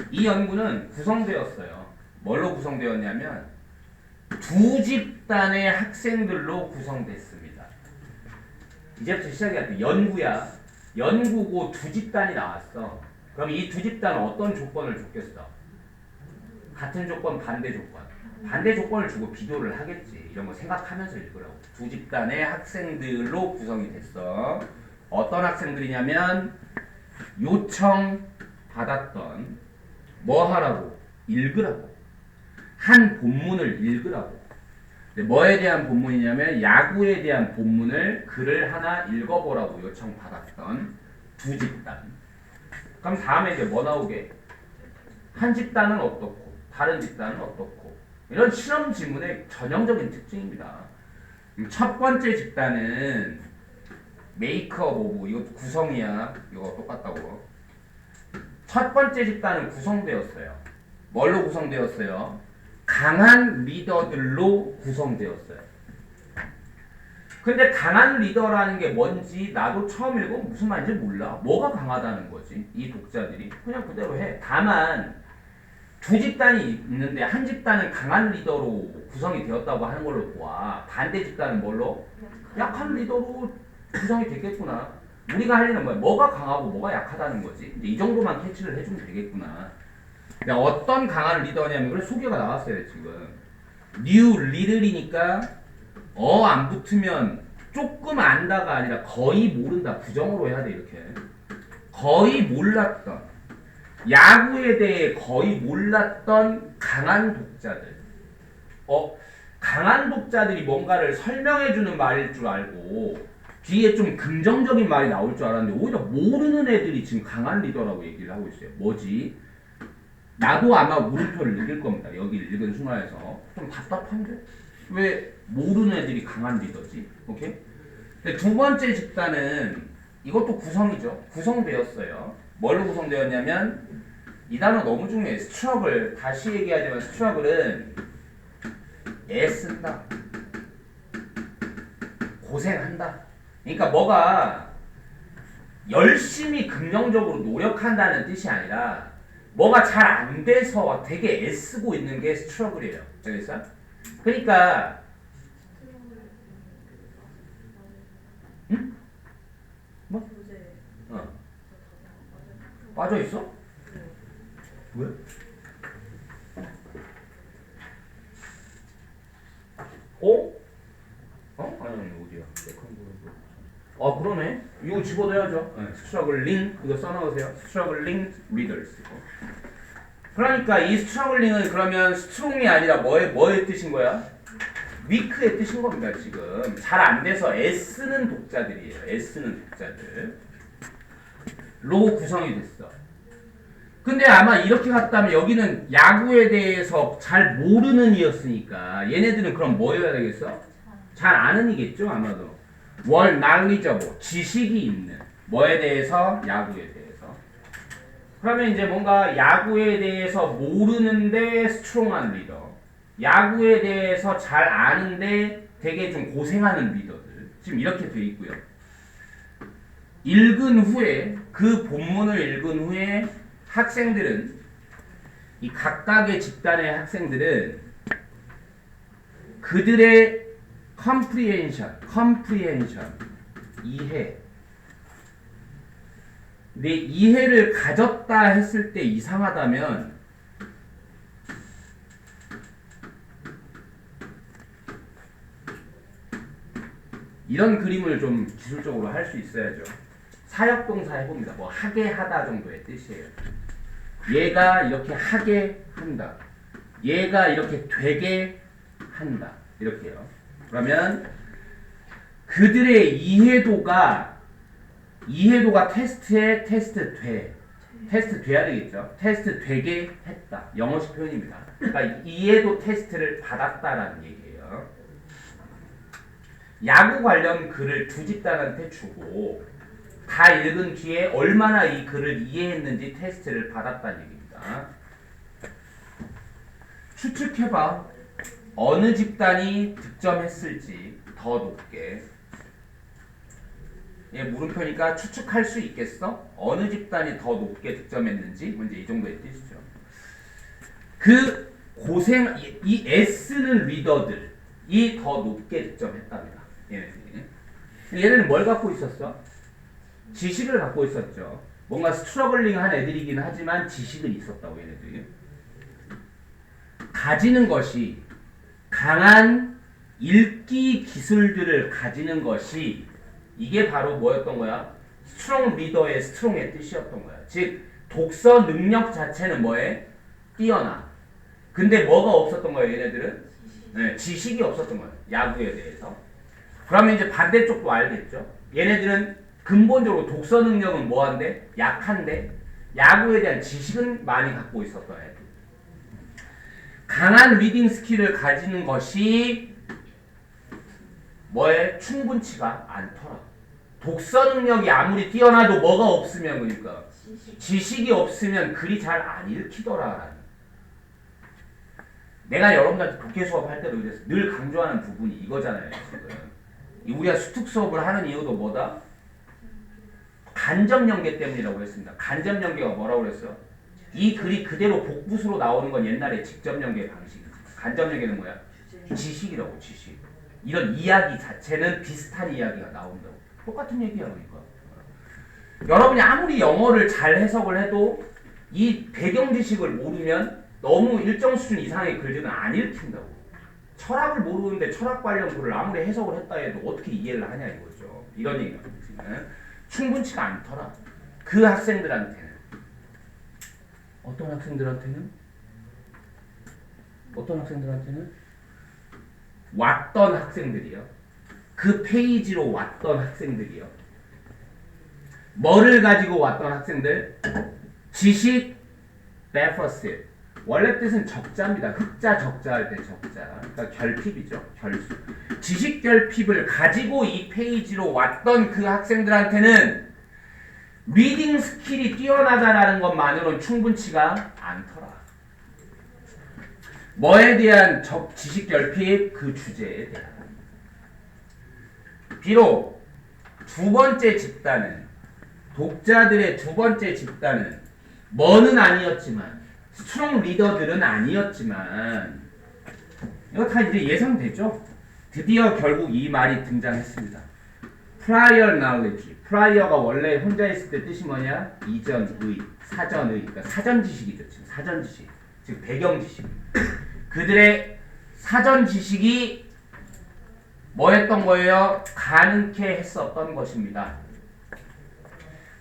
A: 이 연구는 구성되었어요. 뭘로 구성되었냐면 두 집단의 학생들로 구성됐습니다. 이제부터 시작이야. 연구야. 연구고 두 집단이 나왔어. 그럼 이 두 집단은 어떤 조건을 줬겠어? 같은 조건, 반대 조건. 반대 조건을 주고 비교를 하겠지. 이런 거 생각하면서 읽으라고. 두 집단의 학생들로 구성이 됐어. 어떤 학생들이냐면 요청 받았던 뭐 하라고? 읽으라고. 한 본문을 읽으라고. 뭐에 대한 본문이냐면 야구에 대한 본문을 글을 하나 읽어보라고 요청받았던 두 집단. 그럼 다음에 이제 뭐 나오게? 한 집단은 어떻고 다른 집단은 어떻고 이런 실험 지문의 전형적인 특징입니다. 첫 번째 집단은 메이크업 오브 이것도 구성이야. 이거 똑같다고. 첫 번째 집단은 구성되었어요. 뭘로 구성되었어요? 강한 리더들로 구성되었어요. 근데 강한 리더라는 게 뭔지 나도 처음 읽으면 무슨 말인지 몰라. 뭐가 강하다는 거지? 이 독자들이 그냥 그대로 해. 다만 두 집단이 있는데 한 집단은 강한 리더로 구성이 되었다고 하는 걸로 보아. 반대 집단은 뭘로? 약한 리더로 구성이 됐겠구나. 우리가 할 일은 뭐야? 뭐가 강하고 뭐가 약하다는 거지. 이제 이 정도만 캐치를 해주면 되겠구나. 어떤 강한 리더냐면 그래 소개가 나왔어요 지금. 뉴 리들이니까 안 붙으면 조금 안다가 아니라 거의 모른다. 부정으로 해야 돼 이렇게. 거의 몰랐던 야구에 대해 거의 몰랐던 강한 독자들. 강한 독자들이 뭔가를 설명해주는 말일 줄 알고 뒤에 좀 긍정적인 말이 나올 줄 알았는데 오히려 모르는 애들이 지금 강한 리더라고 얘기를 하고 있어요. 뭐지? 나도 아마 물음표를 느낄 겁니다. 여기 읽은 순간에서 좀 답답한데? 왜 모르는 애들이 강한 리더지? 오케이? 근데 두 번째 집단은 이것도 구성이죠. 구성되었어요. 뭘로 구성되었냐면 이 단어 너무 중요해. 스트러글. 다시 얘기하지만 스트러글은 애쓴다. 고생한다. 그러니까 뭐가 열심히 긍정적으로 노력한다는 뜻이 아니라 뭐가 잘 안 돼서 되게 애쓰고 있는 게 스트러글이에요. 알겠어? 그러니까 응? 뭐? 빠져 있어? 왜? 어? 아니 어디야? 그러네. 이거 집어넣어야죠. 스트러글링 이거 써놓으세요. 스트러글링 리더스. 그러니까 이 스트러글링은 그러면 스트롱이 아니라 뭐의 뜻인 거야? 위크의 뜻인 겁니다. 지금 잘 안 돼서 애쓰는 독자들이에요. 애쓰는 독자들. 로 구성이 됐어. 근데 아마 이렇게 갔다면 여기는 야구에 대해서 잘 모르는 이였으니까 얘네들은 그럼 뭐여야 되겠어? 잘 아는 이겠죠 아마도. 월 knowledgeable 지식이 있는 뭐에 대해서? 야구에 대해서. 그러면 이제 뭔가 야구에 대해서 모르는데 스트롱한 리더, 야구에 대해서 잘 아는데 되게 좀 고생하는 리더들 지금 이렇게 돼 있고요. 읽은 후에 그 본문을 읽은 후에 학생들은 이 각각의 집단의 학생들은 그들의 comprehension 이해 내 이해를 가졌다 했을 때 이상하다면 이런 그림을 좀 기술적으로 할 수 있어야죠. 사역동사 해봅니다. 뭐 하게 하다 정도의 뜻이에요. 얘가 이렇게 하게 한다. 얘가 이렇게 되게 한다. 이렇게요. 그러면 그들의 이해도가 테스트에 테스트 돼야 되겠죠. 테스트 되게 했다. 영어식 표현입니다. 그러니까 이해도 테스트를 받았다라는 얘기예요. 야구 관련 글을 두 집단한테 주고 다 읽은 뒤에 얼마나 이 글을 이해했는지 테스트를 받았다는 얘기입니다. 추측해봐. 어느 집단이 득점했을지 더 높게. 예, 물음표니까 추측할 수 있겠어? 어느 집단이 더 높게 득점했는지 문제 이 정도의 뜻이죠. 그 이 애쓰는 리더들이 더 높게 득점했답니다. 얘네는 뭘 갖고 있었어? 지식을 갖고 있었죠. 뭔가 스트러글링한 애들이긴 하지만 지식은 있었다고 얘네들이. 가지는 것이 강한 읽기 기술들을 가지는 것이 이게 바로 뭐였던 거야? 스트롱 리더의 스트롱의 뜻이었던 거야. 즉 독서 능력 자체는 뭐에? 뛰어나. 근데 뭐가 없었던 거야 얘네들은? 네, 지식이 없었던 거야. 야구에 대해서. 그러면 이제 반대쪽도 알겠죠. 얘네들은 근본적으로 독서 능력은 뭐한데? 약한데 야구에 대한 지식은 많이 갖고 있었던 애들. 강한 리딩 스킬을 가지는 것이 뭐에? 충분치가 않더라. 독서 능력이 아무리 뛰어나도 뭐가 없으면 그러니까 지식이 없으면 글이 잘 안 읽히더라. 내가 여러분들한테 독해 수업할 때도 그래서 늘 강조하는 부분이 이거잖아요. 지금 우리가 수특 수업을 하는 이유도 뭐다? 간접 연계 때문이라고 했습니다. 간접 연계가 뭐라고 그랬어요? 이 글이 그대로 복붙으로 나오는 건 옛날에 직접 연계 방식. 간접 연계는 뭐야? 지식이라고, 지식. 이런 이야기 자체는 비슷한 이야기가 나온다고. 똑같은 얘기야, 그러니까. 여러분이 아무리 영어를 잘 해석을 해도 이 배경 지식을 모르면 너무 일정 수준 이상의 글들은 안 읽힌다고. 철학을 모르는데 철학 관련 글을 아무리 해석을 했다 해도 어떻게 이해를 하냐 이거죠. 이런 얘기가 충분치가 않더라. 그 학생들한테는. 어떤 학생들한테는? 왔던 학생들이요. 그 페이지로 왔던 학생들이요. 뭐를 가지고 왔던 학생들? 지식 데퍼시트. 원래 뜻은 적자입니다. 흑자 적자 할 때 적자. 그러니까 결핍이죠. 결수. 지식 결핍을 가지고 이 페이지로 왔던 그 학생들한테는 리딩 스킬이 뛰어나다라는 것만으로는 충분치가 않더라. 뭐에 대한 지식 결핍? 그 주제에 대한. 비록 두 번째 집단은 독자들의 두 번째 집단은 뭐는 아니었지만 스트롱 리더들은 아니었지만 이거 다 이제 예상되죠? 드디어 결국 이 말이 등장했습니다. prior knowledge. prior가 원래 혼자 있을 때 뜻이 뭐냐? 이전의, 사전의, 그러니까 사전 지식이죠. 지금 사전 지식, 즉 배경 지식. 그들의 사전 지식이 뭐 했던 거예요? 가능케 했었던 것입니다.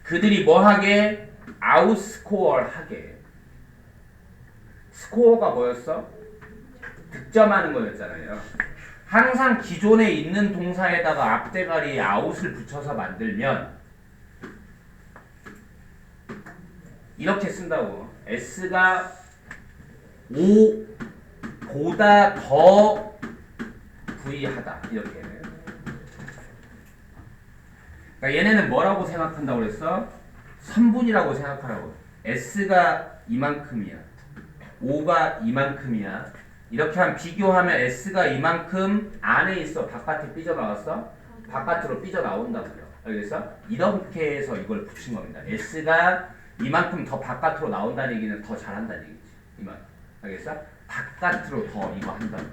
A: 그들이 뭐 하게? 아웃스코어 하게. 스코어가 뭐였어? 득점하는 거였잖아요. 항상 기존에 있는 동사에다가 앞대가리에 아웃을 붙여서 만들면 이렇게 쓴다고. S가 O보다 더 V하다. 이렇게. 그러니까 얘네는 뭐라고 생각한다고 그랬어? 선분이라고 생각하라고. S가 이만큼이야. O가 이만큼이야. 이렇게 하면 비교하면 S가 이만큼 안에 있어. 바깥에 삐져나왔어? 바깥으로 삐져나온다고요. 알겠어? 이렇게 해서 이걸 붙인 겁니다. S가 이만큼 더 바깥으로 나온다는 얘기는 더 잘한다는 얘기지. 이만. 알겠어? 바깥으로 더 이거 한다고.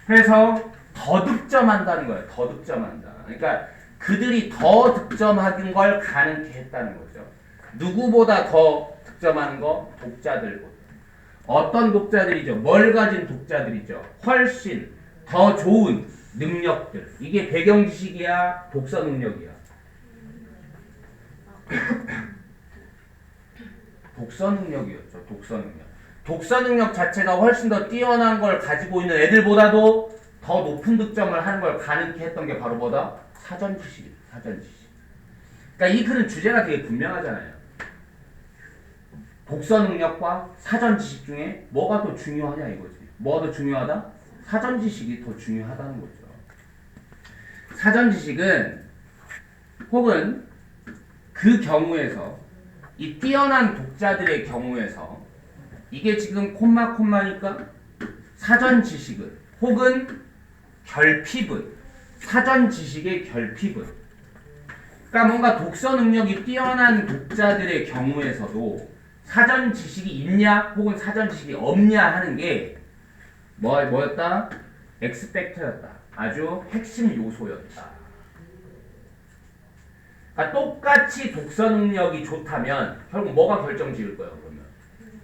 A: 그래서 더 득점한다는 거예요. 더 득점한다. 그러니까 그들이 더 득점하는 걸 가능케 했다는 거죠. 누구보다 더 득점하는 거? 독자들보다. 어떤 독자들이죠? 뭘 가진 독자들이죠? 훨씬 더 좋은 능력들. 이게 배경 지식이야? 독서 능력이야? 독서 능력이었죠. 독서 능력. 독서 능력 자체가 훨씬 더 뛰어난 걸 가지고 있는 애들보다도 더 높은 득점을 하는 걸 가능케 했던 게 바로 뭐다? 사전 지식이에요. 사전 지식. 그러니까 이 글은 주제가 되게 분명하잖아요. 독서 능력과 사전 지식 중에 뭐가 더 중요하냐 이거지. 뭐가 더 중요하다? 사전 지식이 더 중요하다는 거죠. 사전 지식은 혹은 그 경우에서 이 뛰어난 독자들의 경우에서 이게 지금 콤마니까 사전 지식은 혹은 결핍은 사전 지식의 결핍은 그러니까 뭔가 독서 능력이 뛰어난 독자들의 경우에서도 사전 지식이 있냐 혹은 사전 지식이 없냐 하는 게 뭐였다? 엑스팩터였다. 아주 핵심 요소였다. 그러니까 똑같이 독서 능력이 좋다면 결국 뭐가 결정 지을 거예요? 그러면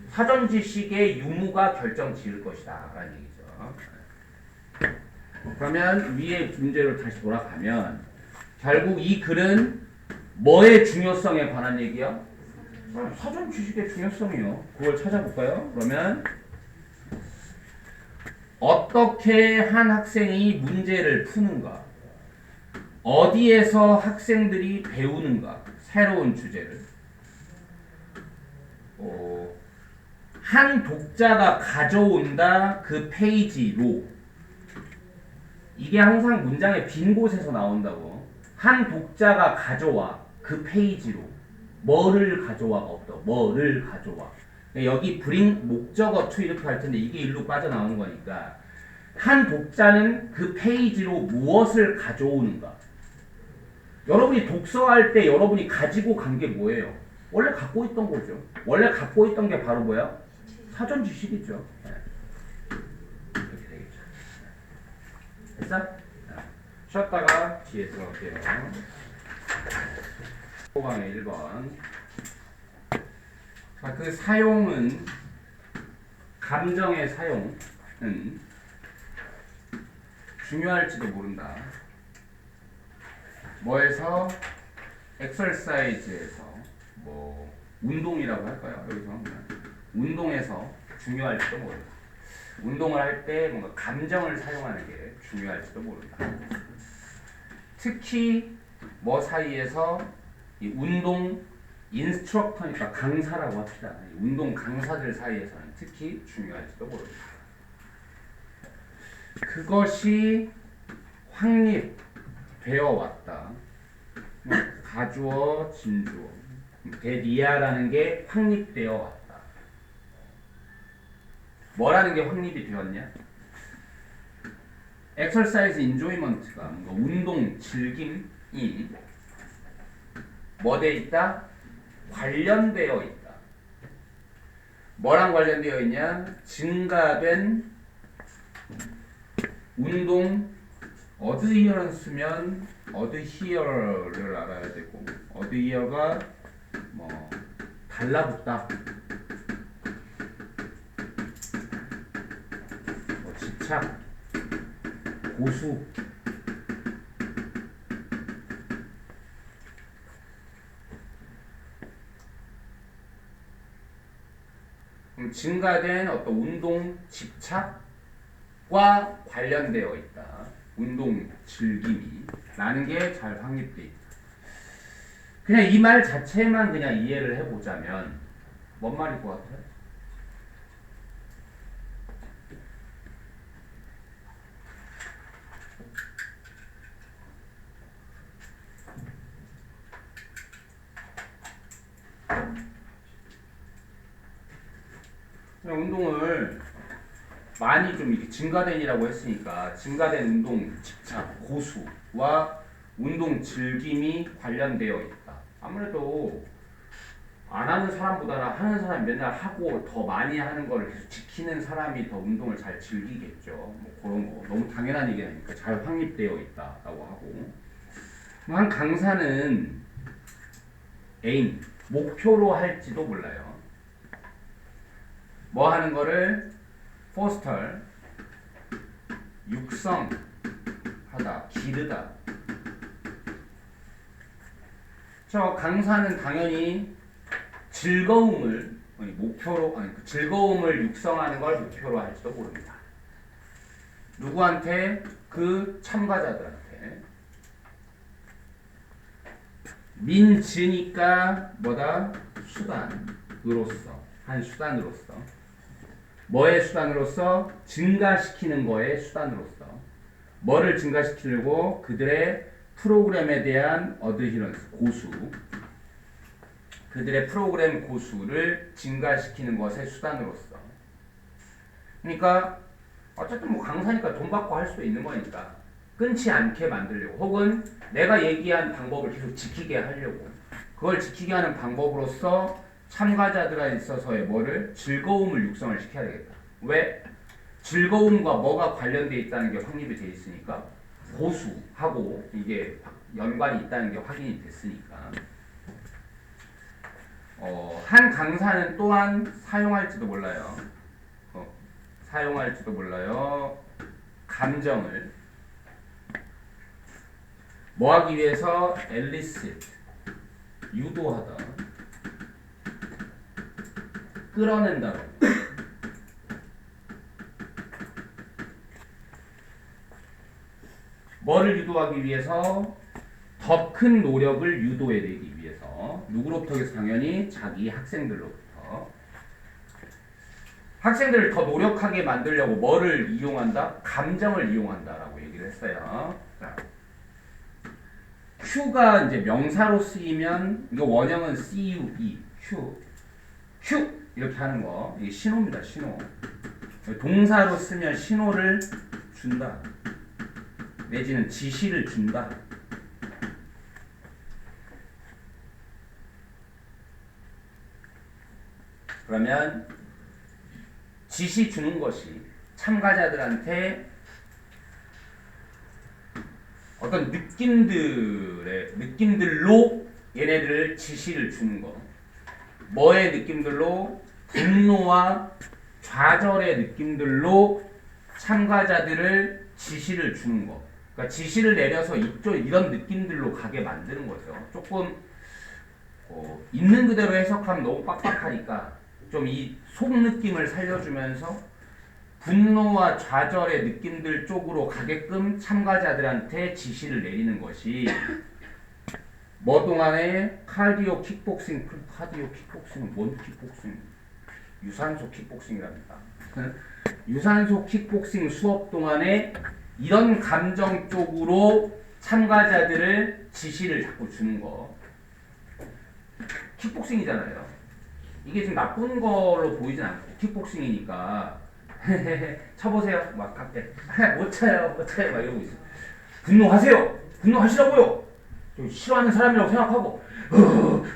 A: 사전 지식의 유무가 결정 지을 것이다 라는 얘기죠. 그러면 위에 문제로 다시 돌아가면 결국 이 글은 뭐의 중요성에 관한 얘기야? 사전 지식의 중요성이요. 그걸 찾아볼까요? 그러면 어떻게 한 학생이 문제를 푸는가? 어디에서 학생들이 배우는가? 새로운 주제를. 한 독자가 가져온다 그 페이지로. 이게 항상 문장의 빈 곳에서 나온다고. 한 독자가 가져와 그 페이지로. 뭐를 가져와가 없다. 뭐를 가져와. 여기 bring 목적어 to 이렇게 할 텐데 이게 일로 빠져나오는 거니까 한 독자는 그 페이지로 무엇을 가져오는가. 여러분이 독서할 때 여러분이 가지고 간 게 뭐예요? 원래 갖고 있던 거죠. 원래 갖고 있던 게 바로 뭐야? 사전 지식이죠. 이렇게 되겠죠. 됐어? 쉬었다가 뒤에 들어갈게요. 호강의 1번. 자, 그 사용은 감정의 사용은 중요할지도 모른다. 뭐에서? 엑설사이즈에서 뭐 운동이라고 할까요? 여기서 운동에서 중요할지도 모른다. 운동을 할 때 뭔가 감정을 사용하는 게 중요할지도 모른다. 특히 뭐 사이에서 이 운동 인스트럭터니까 강사라고 합시다. 운동 강사들 사이에서는 특히 중요할지도 모른다. 그것이 확립되어 왔다. 가주어, 진주어. 데리아라는 게 확립되어 왔다. 뭐라는 게 확립이 되었냐? exercise enjoyment가 뭔가 운동 즐김이 뭐 돼 있다? 관련되어 있다. 뭐랑 관련되어 있냐? 증가된 운동 어드히어런스면 어드히어를 알아야 되고 어드히어가 뭐 달라붙다, 뭐 집착, 고수, 증가된 어떤 운동 집착과 관련되어 있다. 운동 즐김이 라는 게 잘 확립돼 있다. 그냥 이 말 자체만 그냥 이해를 해보자면 뭔 말일 것 같아요? 그냥 운동을 많이 좀 이렇게 증가된이라고 했으니까 증가된 운동 집착, 고수와 운동 즐김이 관련되어 있다. 아무래도 안 하는 사람보다는 하는 사람이 맨날 하고 더 많이 하는 걸 계속 지키는 사람이 더 운동을 잘 즐기겠죠. 뭐 그런 거 너무 당연한 얘기 아니니까 잘 확립되어 있다라고 하고, 한 강사는 에임, 목표로 할지도 몰라요. 뭐 하는 거를 포스터, 육성하다, 기르다. 저 강사는 당연히 즐거움을 목표로, 즐거움을 육성하는 걸 목표로 할지도 모릅니다. 누구한테? 그 참가자들한테. 민지니까 뭐다? 수단으로서, 한 수단으로서. 뭐의 수단으로서? 증가시키는 거의 수단으로서. 뭐를 증가시키려고? 그들의 프로그램에 대한 어드히런스, 고수. 그들의 프로그램 고수를 증가시키는 것의 수단으로서. 그러니까 어쨌든 뭐 강사니까 돈 받고 할 수도 있는 거니까 끊지 않게 만들려고, 혹은 내가 얘기한 방법을 계속 지키게 하려고, 그걸 지키게 하는 방법으로서 참가자들에 있어서의 뭐를? 즐거움을 육성을 시켜야 되겠다. 왜? 즐거움과 뭐가 관련되어 있다는 게 확립이 되어 있으니까, 고수하고 이게 연관이 있다는 게 확인이 됐으니까. 한 강사는 또한 사용할지도 몰라요. 사용할지도 몰라요. 감정을 뭐 하기 위해서? elicit, 유도하다, 끌어낸다. 뭐를 유도하기 위해서? 더 큰 노력을 유도해내기 위해서. 누구로부터? 당연히 자기 학생들로부터. 학생들을 더 노력하게 만들려고 뭐를 이용한다? 감정을 이용한다라고 얘기를 했어요. 자, Q가 이제 명사로 쓰이면, 이거 원형은 CUE, Q 이렇게 하는 거, 이게 신호입니다. 신호. 동사로 쓰면 신호를 준다, 내지는 지시를 준다. 그러면 지시 주는 것이 참가자들한테 어떤 느낌들로 얘네들을 지시를 주는 거. 뭐의 느낌들로? 분노와 좌절의 느낌들로 참가자들을 지시를 주는 거. 그러니까 지시를 내려서 이런 느낌들로 가게 만드는 거죠. 조금 있는 그대로 해석하면 너무 빡빡하니까 좀 이 속 느낌을 살려주면서 분노와 좌절의 느낌들 쪽으로 가게끔 참가자들한테 지시를 내리는 것이 뭐 동안에? 카디오 킥복싱은 뭔 킥복싱? 유산소 킥복싱이랍니다. 유산소 킥복싱 수업 동안에 이런 감정 쪽으로 참가자들을 지시를 자꾸 주는 거. 킥복싱이잖아요. 이게 지금 나쁜 걸로 보이진 않고 킥복싱이니까 쳐보세요. 막 갈게. 못 쳐요, 못 쳐요. 막 이러고 있어. 분노하세요. 분노하시라고요. 좀 싫어하는 사람이라고 생각하고,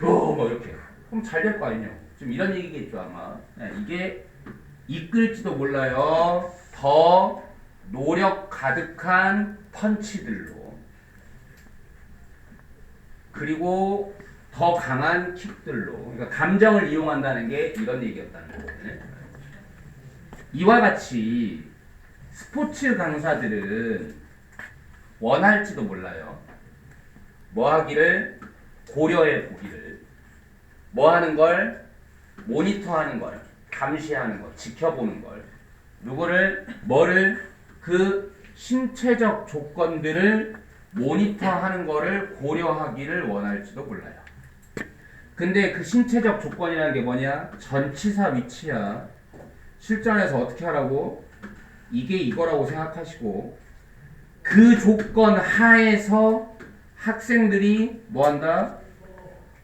A: 뭐 이렇게. 그럼 잘 될 거 아니냐. 좀 이런 얘기겠죠 아마. 네, 이게 이끌지도 몰라요. 더 노력 가득한 펀치들로. 그리고 더 강한 킥들로. 그러니까 감정을 이용한다는 게 이런 얘기였다는 거거든요. 이와 같이 스포츠 강사들은 원할지도 몰라요. 뭐 하기를 고려해 보기를. 뭐 하는 걸 모니터하는 걸, 감시하는 걸, 지켜보는 걸. 뭐를 그 신체적 조건들을 모니터하는 거를 고려하기를 원할지도 몰라요. 근데 그 신체적 조건이라는 게 뭐냐? 전치사 위치야. 실전에서 어떻게 하라고? 이게 이거라고 생각하시고 그 조건 하에서 학생들이 뭐한다?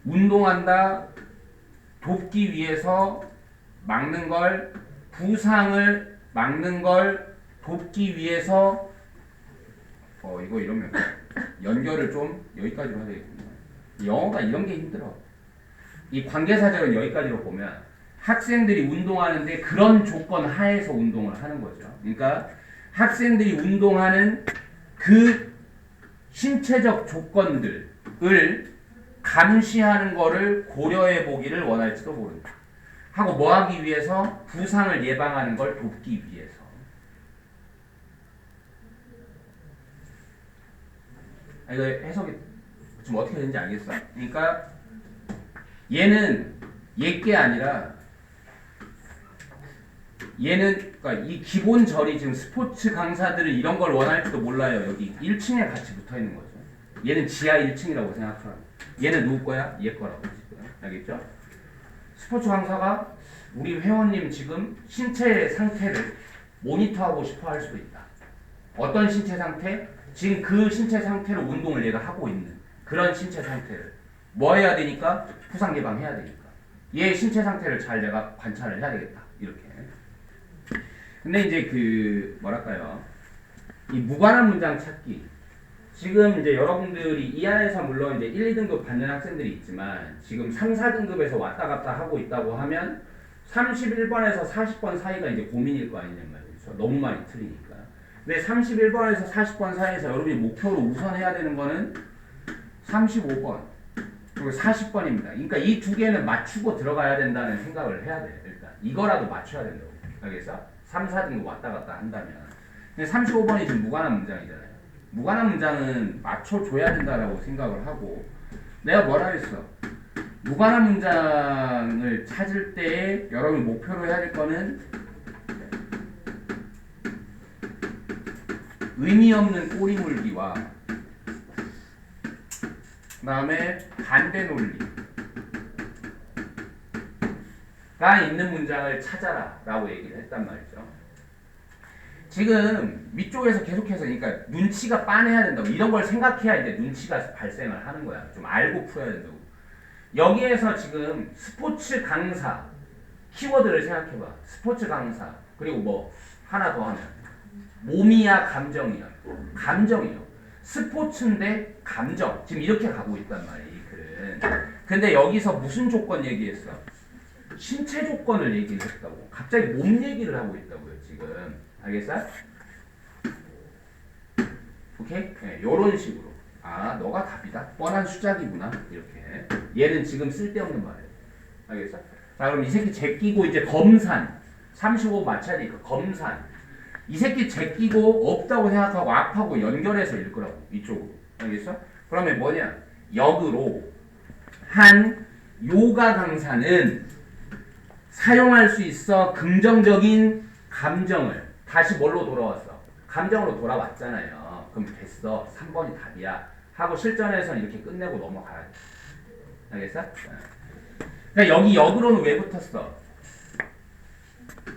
A: 운동한다. 돕기 위해서 막는 걸, 부상을 막는 걸 돕기 위해서 이거 이러면 연결을 좀 여기까지로 해야 되겠군요. 영어가 이런 게 힘들어. 이 관계사절은 여기까지로 보면 학생들이 운동하는데 그런 조건 하에서 운동을 하는 거죠. 그러니까 학생들이 운동하는 그 신체적 조건들을 감시하는 거를 고려해 보기를 원할지도 모른다. 하고 뭐 하기 위해서? 부상을 예방하는 걸 돕기 위해서. 이거 해석이 좀 어떻게 되는지 알겠어? 그러니까 얘는 얘게 아니라 얘는 그러니까 이 기본절이 지금 스포츠 강사들은 이런 걸 원할지도 몰라요. 여기 1층에 같이 붙어 있는 거죠. 얘는 지하 1층이라고 생각하라. 얘는 누구 거야? 얘 거라고 지금. 알겠죠? 스포츠 강사가 우리 회원님 지금 신체 상태를 모니터하고 싶어 할 수도 있다. 어떤 신체 상태? 지금 그 신체 상태로 운동을 얘가 하고 있는 그런 신체 상태를 뭐 해야 되니까? 부상 예방해야 되니까. 얘 신체 상태를 잘 내가 관찰을 해야 되겠다. 이렇게. 근데 이제 그 뭐랄까요? 이 무관한 문장 찾기. 지금 이제 여러분들이 이 안에서 물론 이제 1, 2등급 받는 학생들이 있지만 지금 3, 4등급에서 왔다 갔다 하고 있다고 하면 31번에서 40번 사이가 이제 고민일 거 아니냐 말이죠. 너무 많이 틀리니까. 근데 31번에서 40번 사이에서 여러분이 목표로 우선 해야 되는 거는 35번 그리고 40번입니다. 그러니까 이 두 개는 맞추고 들어가야 된다는 생각을 해야 돼요. 일단 이거라도 맞춰야 된다고. 알겠어? 3, 4등급 왔다 갔다 한다면. 근데 35번이 지금 무관한 문장이잖아요. 무관한 문장은 맞춰줘야 된다라고 생각을 하고 내가 뭐라 했어? 무관한 문장을 찾을 때 여러분이 목표로 해야 될 거는 의미 없는 꼬리 물기와 그 다음에 반대 논리가 있는 문장을 찾아라 라고 얘기를 했단 말이죠. 지금 위쪽에서 계속해서 그러니까 눈치가 빤해야 된다고 이런 걸 생각해야 이제 눈치가 발생을 하는 거야. 좀 알고 풀어야 된다고. 여기에서 지금 스포츠 강사 키워드를 생각해봐. 스포츠 강사 그리고 뭐 하나 더 하면 몸이야 감정이야. 감정이요. 스포츠인데 감정 지금 이렇게 가고 있단 말이야 이 글은. 근데 여기서 무슨 조건 얘기했어? 신체 조건을 얘기했다고. 갑자기 몸 얘기를 하고 있다고요 지금. 알겠어? 오케이? 네, 요런 식으로. 아, 너가 답이다. 뻔한 수작이구나. 이렇게. 얘는 지금 쓸데없는 말이에요. 알겠어? 자, 그럼 이 새끼 제끼고 이제 검산. 35 맞춰야 되니까 검산. 이 새끼 제끼고 없다고 생각하고 앞하고 연결해서 읽으라고. 이쪽으로. 알겠어? 그러면 뭐냐? 역으로 한 요가 강사는 사용할 수 있어 긍정적인 감정을 다시 뭘로 돌아왔어? 감정으로 돌아왔잖아요. 그럼 됐어. 3번이 답이야. 하고 실전에서는 이렇게 끝내고 넘어가야 돼. 알겠어? 그러니까 여기 역으로는 왜 붙었어?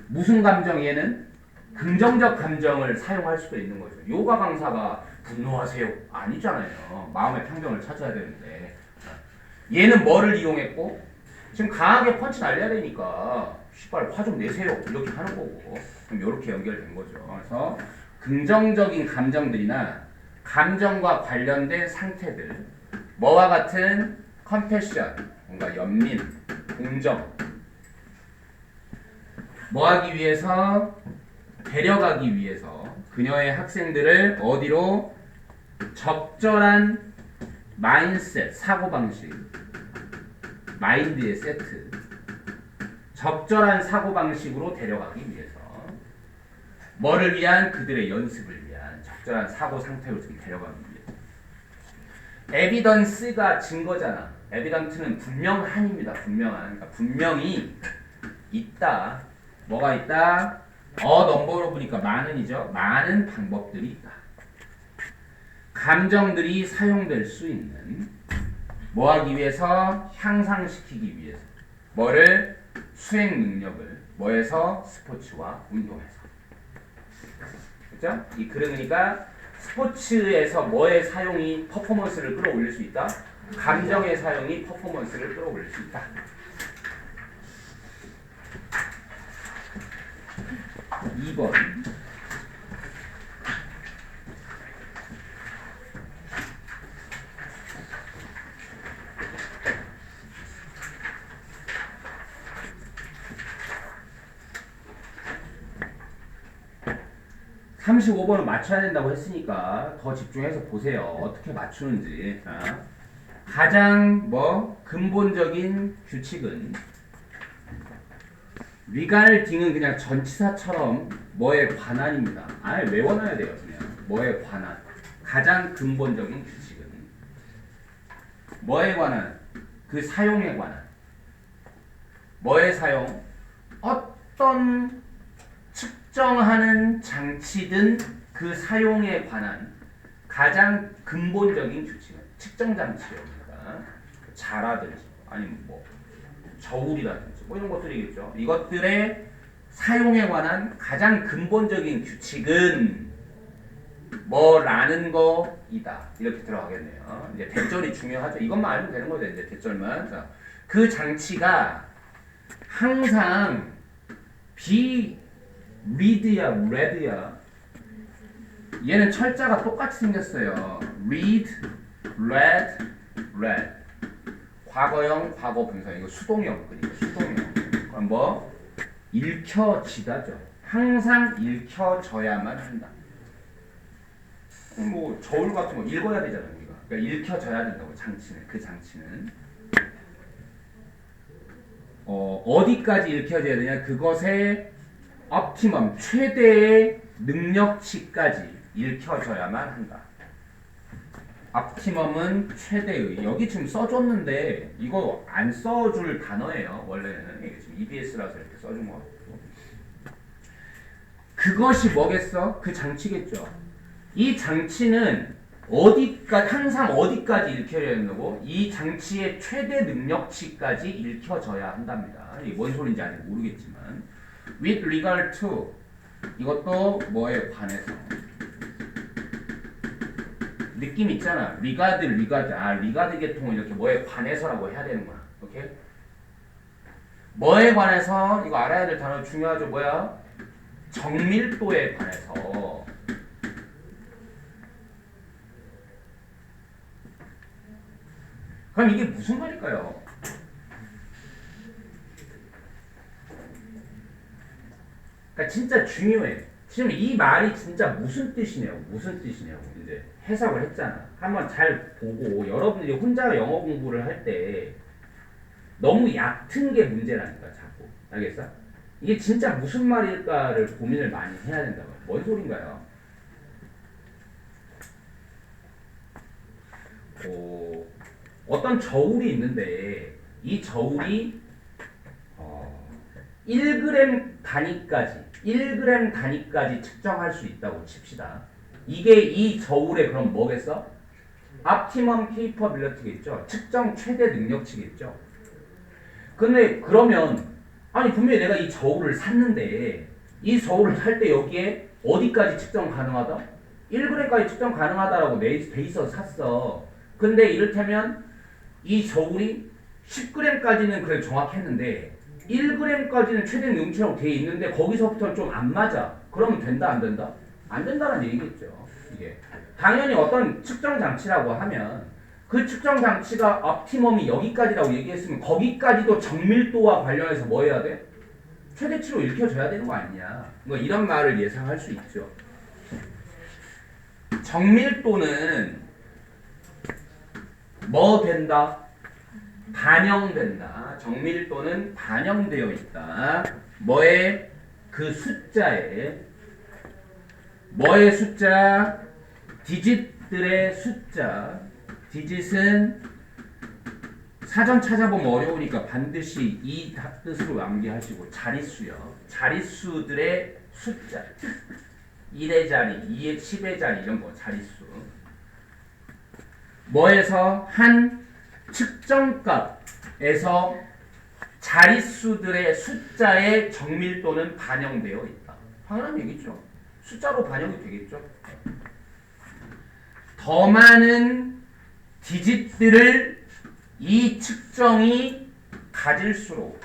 A: 무슨 감정 얘는? 긍정적 감정을 사용할 수도 있는 거죠. 요가 강사가 분노하세요. 아니잖아요. 마음의 평정을 찾아야 되는데. 얘는 뭐를 이용했고? 지금 강하게 펀치 날려야 되니까 씨발 화 좀 내세요 이렇게 하는 거고 그럼 이렇게 연결된 거죠. 그래서 긍정적인 감정들이나 감정과 관련된 상태들 뭐와 같은 컴패션 뭔가 연민, 공정 뭐하기 위해서 데려가기 위해서 그녀의 학생들을 어디로 적절한 마인셋 사고방식 마인드의 세트 적절한 사고방식으로 데려가기 위해서 뭐를 위한 그들의 연습을 위한 적절한 사고 상태로 좀 데려가기 위해서 에비던스가 증거잖아. 에비던트는 분명한입니다. 분명한 그러니까 분명히 있다. 뭐가 있다? 넘버로 보니까 많은이죠. 많은 방법들이 있다. 감정들이 사용될 수 있는 뭐 하기 위해서? 향상시키기 위해서 뭐를? 수행 능력을 뭐에서? 스포츠와 운동에서 그죠? 이 그러니까 스포츠에서 뭐의 사용이 퍼포먼스를 끌어올릴 수 있다? 감정의 사용이 퍼포먼스를 끌어올릴 수 있다. 2번 35번은 맞춰야 된다고 했으니까 더 집중해서 보세요. 어떻게 맞추는지. 자, 가장 근본적인 규칙은 리가르딩은 그냥 전치사처럼 뭐에 관한입니다. 아예 외워놔야 돼요. 그냥 뭐에 관한. 가장 근본적인 규칙은 뭐에 관한? 그 사용에 관한. 뭐의 사용? 어떤 측정하는 장치든 그 사용에 관한 가장 근본적인 규칙은 측정 장치입니다. 자라든지 아니면 저울이라든지 이런 것들이겠죠. 이것들의 사용에 관한 가장 근본적인 규칙은 뭐라는 거이다. 이렇게 들어가겠네요. 이제 대절이 중요하죠. 이것만 알면 되는 거죠. 이제 대절만. 자, 그 장치가 항상 read야, read야. 얘는 철자가 똑같이 생겼어요. read, read, read. 과거형, 과거 분사. 이거 수동형. 그러니까 수동형. 그럼 읽혀지다죠. 항상 읽혀져야만 한다. 저울 같은 거 읽어야 되잖아요. 우리가. 그러니까 읽혀져야 된다고 장치는. 그 장치는. 어디까지 읽혀져야 되냐? 그것의 optimum, 최대의 능력치까지 읽혀져야만 한다. optimum은 최대의. 여기 지금 써줬는데 이거 안 써줄 단어예요. 원래는 이게 지금 EBS라서 이렇게 써준 것 같고. 그것이 뭐겠어? 그 장치겠죠. 이 장치는 항상 어디까지 읽혀져야 된다고? 이 장치의 최대 능력치까지 읽혀져야 한답니다. 이게 뭔 소리인지 아직 모르겠지만 with regard to 이것도 뭐에 관해서 느낌 있잖아. regard. regard 계통을 이렇게 뭐에 관해서라고 해야 되는구나. 오케이? 뭐에 관해서 이거 알아야 될 단어 중요하죠. 뭐야? 정밀도에 관해서. 그럼 이게 무슨 말일까요? 그러니까 진짜 중요해. 지금 이 말이 진짜 무슨 뜻이냐고 이제 해석을 했잖아. 한번 잘 보고 여러분들이 혼자 영어 공부를 할 때 너무 얕은 게 문제라니까 자꾸. 알겠어? 이게 진짜 무슨 말일까를 고민을 많이 해야 된다고. 뭔 소린가요? 어떤 저울이 있는데 이 저울이 1g 단위까지 측정할 수 있다고 칩시다. 이게 이 저울의 그럼 뭐겠어? optimum capability겠죠. 측정 최대 능력치겠죠. 근데 그러면 아니 분명히 내가 이 저울을 샀는데 이 저울을 살 때 여기에 어디까지 측정 가능하다? 1g까지 측정 가능하다라고 돼 있어서 샀어. 근데 이를테면 이 저울이 10g까지는 그래 정확했는데 1g까지는 최대 능치라고 돼 있는데 거기서부터는 좀 안 맞아. 그러면 된다 안 된다? 안 된다는 얘기겠죠. 이게 당연히 어떤 측정 장치라고 하면 그 측정 장치가 옵티멈이 여기까지라고 얘기했으면 거기까지도 정밀도와 관련해서 뭐 해야 돼? 최대치로 읽혀줘야 되는 거 아니냐. 뭐 이런 말을 예상할 수 있죠. 정밀도는 뭐 된다? 반영된다. 정밀도는 반영되어 있다. 뭐에? 그 숫자에. 뭐의 숫자? 디짓들의 숫자. 디짓은 사전 찾아보면 어려우니까 반드시 이 뜻으로 암기하시고 자릿수요. 자릿수들의 숫자. 1의 자리, 2의 10의 자리 이런 거 자릿수. 뭐에서? 한 측정값에서 자릿수들의 숫자의 정밀도는 반영되어 있다. 당연한 얘기죠. 숫자로 반영이 되겠죠. 더 많은 디짓들을 이 측정이 가질수록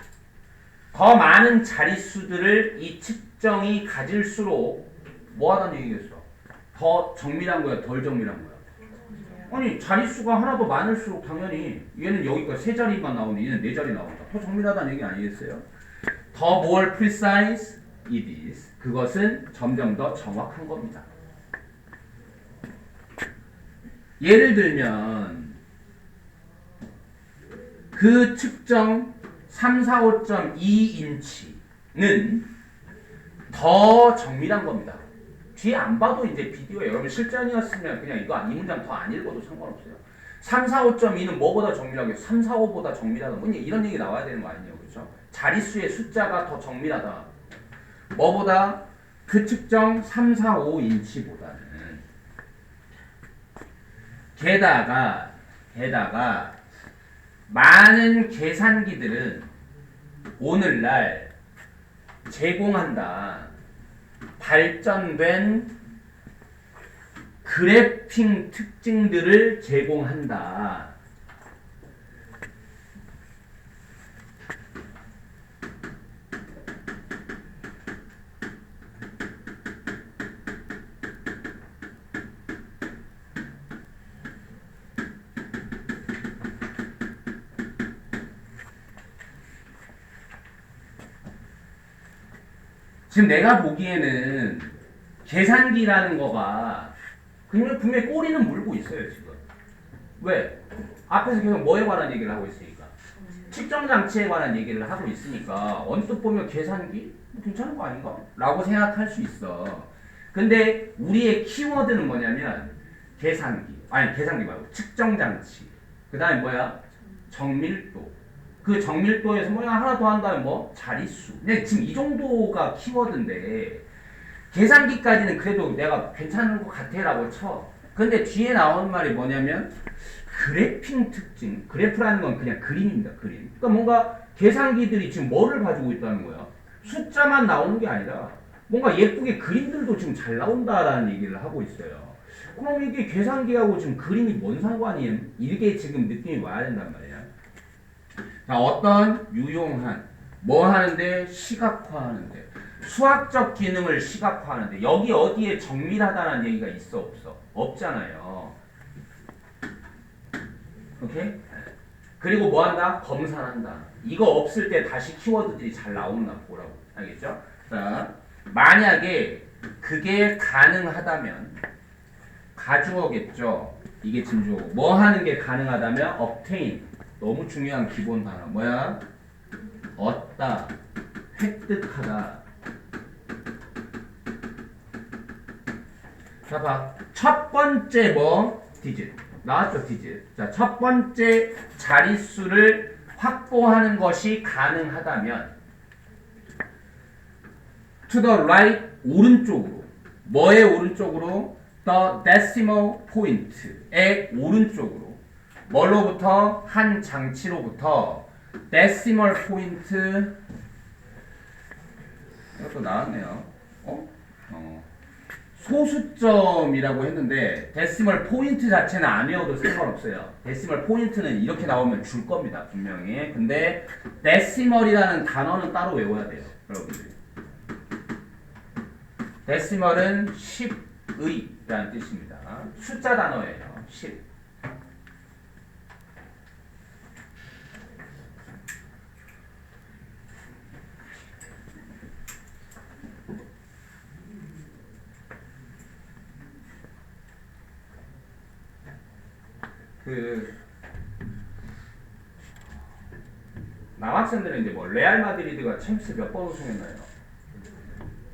A: 더 많은 자릿수들을 이 측정이 가질수록 뭐 하다는 얘기겠어? 더 정밀한 거야? 덜 정밀한 거야? 아니 자릿수가 하나 더 많을수록 당연히 얘는 여기가 세 자리만 나오는데 얘는 네 자리 나온다. 더 정밀하다는 얘기 아니겠어요? The more precise it is. 그것은 점점 더 정확한 겁니다. 예를 들면 그 측정 345.2인치는 더 정밀한 겁니다. 뒤에 안 봐도 이제 비디오에 여러분 실전이었으면 그냥 이거 이 문장 더 안 읽어도 상관없어요. 345.2는 뭐보다 정밀하게 345보다 정밀하다. 뭐 이런 얘기 나와야 되는 거 아니에요. 그렇죠? 자릿수의 숫자가 더 정밀하다. 뭐보다? 그 측정 345인치보다는. 게다가 많은 계산기들은 오늘날 제공한다. 발전된 그래핑 특징들을 제공한다. 지금 내가 보기에는 계산기라는 거가 분명히 꼬리는 물고 있어요 지금. 왜? 앞에서 계속 뭐에 관한 얘기를 하고 있으니까 측정 장치에 관한 얘기를 하고 있으니까 언뜻 보면 계산기? 뭐 괜찮은 거 아닌가? 라고 생각할 수 있어. 근데 우리의 키워드는 뭐냐면 계산기 말고 측정 장치. 그 다음에 뭐야? 정밀도. 그 정밀도에서 뭐야 하나 더 한다면 뭐? 자릿수. 근데 지금 이 정도가 키워드인데 계산기까지는 그래도 내가 괜찮은 것 같아 라고 쳐. 근데 뒤에 나오는 말이 뭐냐면 그래핑 특징. 그래프라는 건 그냥 그림입니다. 그림. 그러니까 뭔가 계산기들이 지금 뭐를 가지고 있다는 거야? 숫자만 나오는 게 아니라 뭔가 예쁘게 그림들도 지금 잘 나온다라는 얘기를 하고 있어요. 그럼 이게 계산기하고 지금 그림이 뭔 상관이에요? 이게 지금 느낌이 와야 된단 말이야. 자, 어떤 유용한 뭐 하는데? 시각화하는데. 수학적 기능을 시각화하는데. 여기 어디에 정밀하다는 얘기가 있어 없어? 없잖아요. 오케이? 그리고 뭐 한다? 검산한다. 이거 없을 때 다시 키워드들이 잘 나오나 보라고. 알겠죠? 자, 만약에 그게 가능하다면 가주어겠죠. 이게 진주어고. 뭐 하는 게 가능하다면 obtain. 너무 중요한 기본 단어. 뭐야? 얻다. 획득하다. 자, 봐. 첫 번째 뭐? 디짓. 나왔죠, 디짓. 자, 첫 번째 자릿수를 확보하는 것이 가능하다면 to the right, 오른쪽으로. 뭐의 오른쪽으로? the decimal point의 오른쪽으로. 뭘로부터? 한 장치로부터 decimal point. 이것도 나왔네요. 소수점이라고 했는데 데시멀 포인트 자체는 안 외워도 상관없어요. 데시멀 포인트는 이렇게 나오면 줄 겁니다. 분명히. 근데 데시멀이라는 단어는 따로 외워야 돼요. 여러분들이. 데시멀은 10의라는 뜻입니다. 숫자 단어예요. 10. 남학생들은 이제 뭐 레알 마드리드가 챔스 몇 번 우승했나요?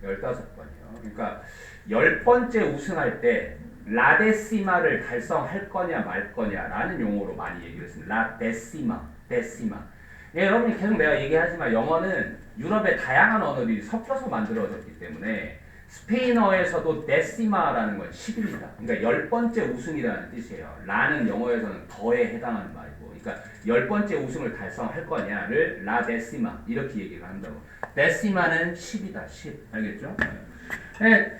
A: 15번이요. 그러니까 10번째 우승할 때 라데시마를 달성할 거냐 말 거냐라는 용어로 많이 얘기를 했습니다. 라데시마, 데시마. 예, 여러분이 계속 내가 얘기하지만 영어는 유럽의 다양한 언어들이 섞여서 만들어졌기 때문에 스페인어에서도 데시마라는 건 10입니다. 그러니까 10번째 우승이라는 뜻이에요. 라는 영어에서는 더에 해당하는 말이고, 그러니까 10번째 우승을 달성할 거냐를 라 데시마 이렇게 얘기를 한다고. 데시마는 10이다. 10. 알겠죠? 네.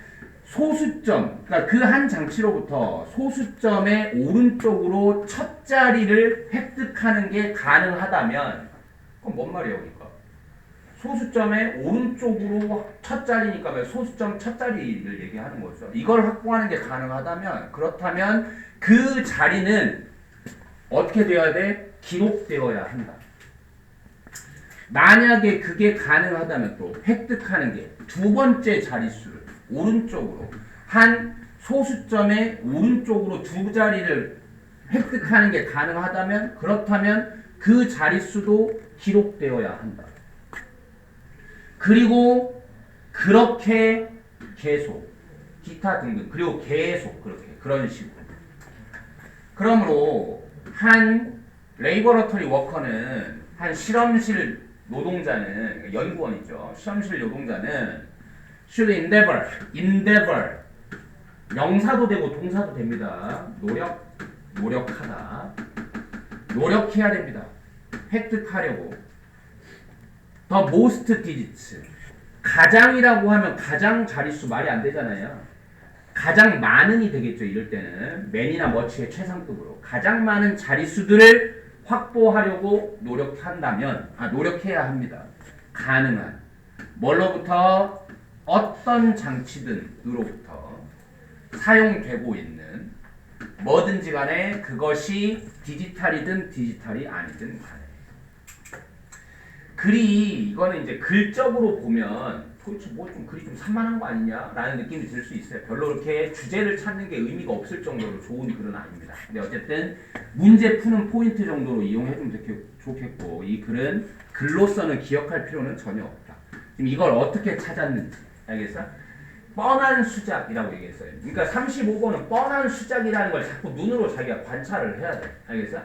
A: 소수점, 그러니까 그 한 장치로부터 소수점의 오른쪽으로 첫 자리를 획득하는 게 가능하다면, 그건 뭔 말이에요, 그러니까? 소수점의 오른쪽으로 첫 자리니까 소수점 첫 자리를 얘기하는 거죠. 이걸 확보하는 게 가능하다면, 그렇다면 그 자리는 어떻게 되어야 돼? 기록되어야 한다. 만약에 그게 가능하다면 또 획득하는 게 두 번째 자릿수를 오른쪽으로 한 소수점의 오른쪽으로 두 자리를 획득하는 게 가능하다면 그렇다면 그 자릿수도 기록되어야 한다. 그리고 그렇게 계속 기타 등등 그리고 계속 그렇게 그런 식으로. 그러므로 한 레이버러터리 워커는 한 실험실 노동자는 연구원이죠. 실험실 노동자는 should endeavor 명사도 되고 동사도 됩니다. 노력하다. 노력해야 됩니다. 획득하려고. the most digits 가장이라고 하면 가장 자릿수 말이 안 되잖아요. 가장 많은이 되겠죠. 이럴 때는 man이나 much의 최상급으로 가장 많은 자릿수들을 확보하려고 노력해야 합니다. 가능한 뭘로부터 어떤 장치든으로부터 사용되고 있는 뭐든지 간에 그것이 디지털이든 디지털이 아니든 간에 글이 이거는 이제 글적으로 보면 도대체 뭐 좀 글이 좀 산만한 거 아니냐라는 느낌이 들 수 있어요. 별로 그렇게 주제를 찾는 게 의미가 없을 정도로 좋은 글은 아닙니다. 근데 어쨌든 문제 푸는 포인트 정도로 이용해주면 좋겠고 이 글은 글로서는 기억할 필요는 전혀 없다. 지금 이걸 어떻게 찾았는지 알겠어? 뻔한 수작이라고 얘기했어요. 그러니까 35번은 뻔한 수작이라는 걸 자꾸 눈으로 자기가 관찰을 해야 돼. 알겠어?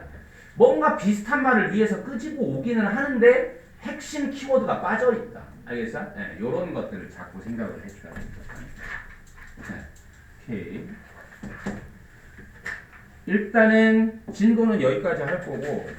A: 뭔가 비슷한 말을 위해서 끄집어 오기는 하는데 핵심 키워드가 빠져있다. 알겠어? 네, 이런 것들을 자꾸 생각을 해줘야 됩니다. 네, 오케이. 일단은 진도는 여기까지 할 거고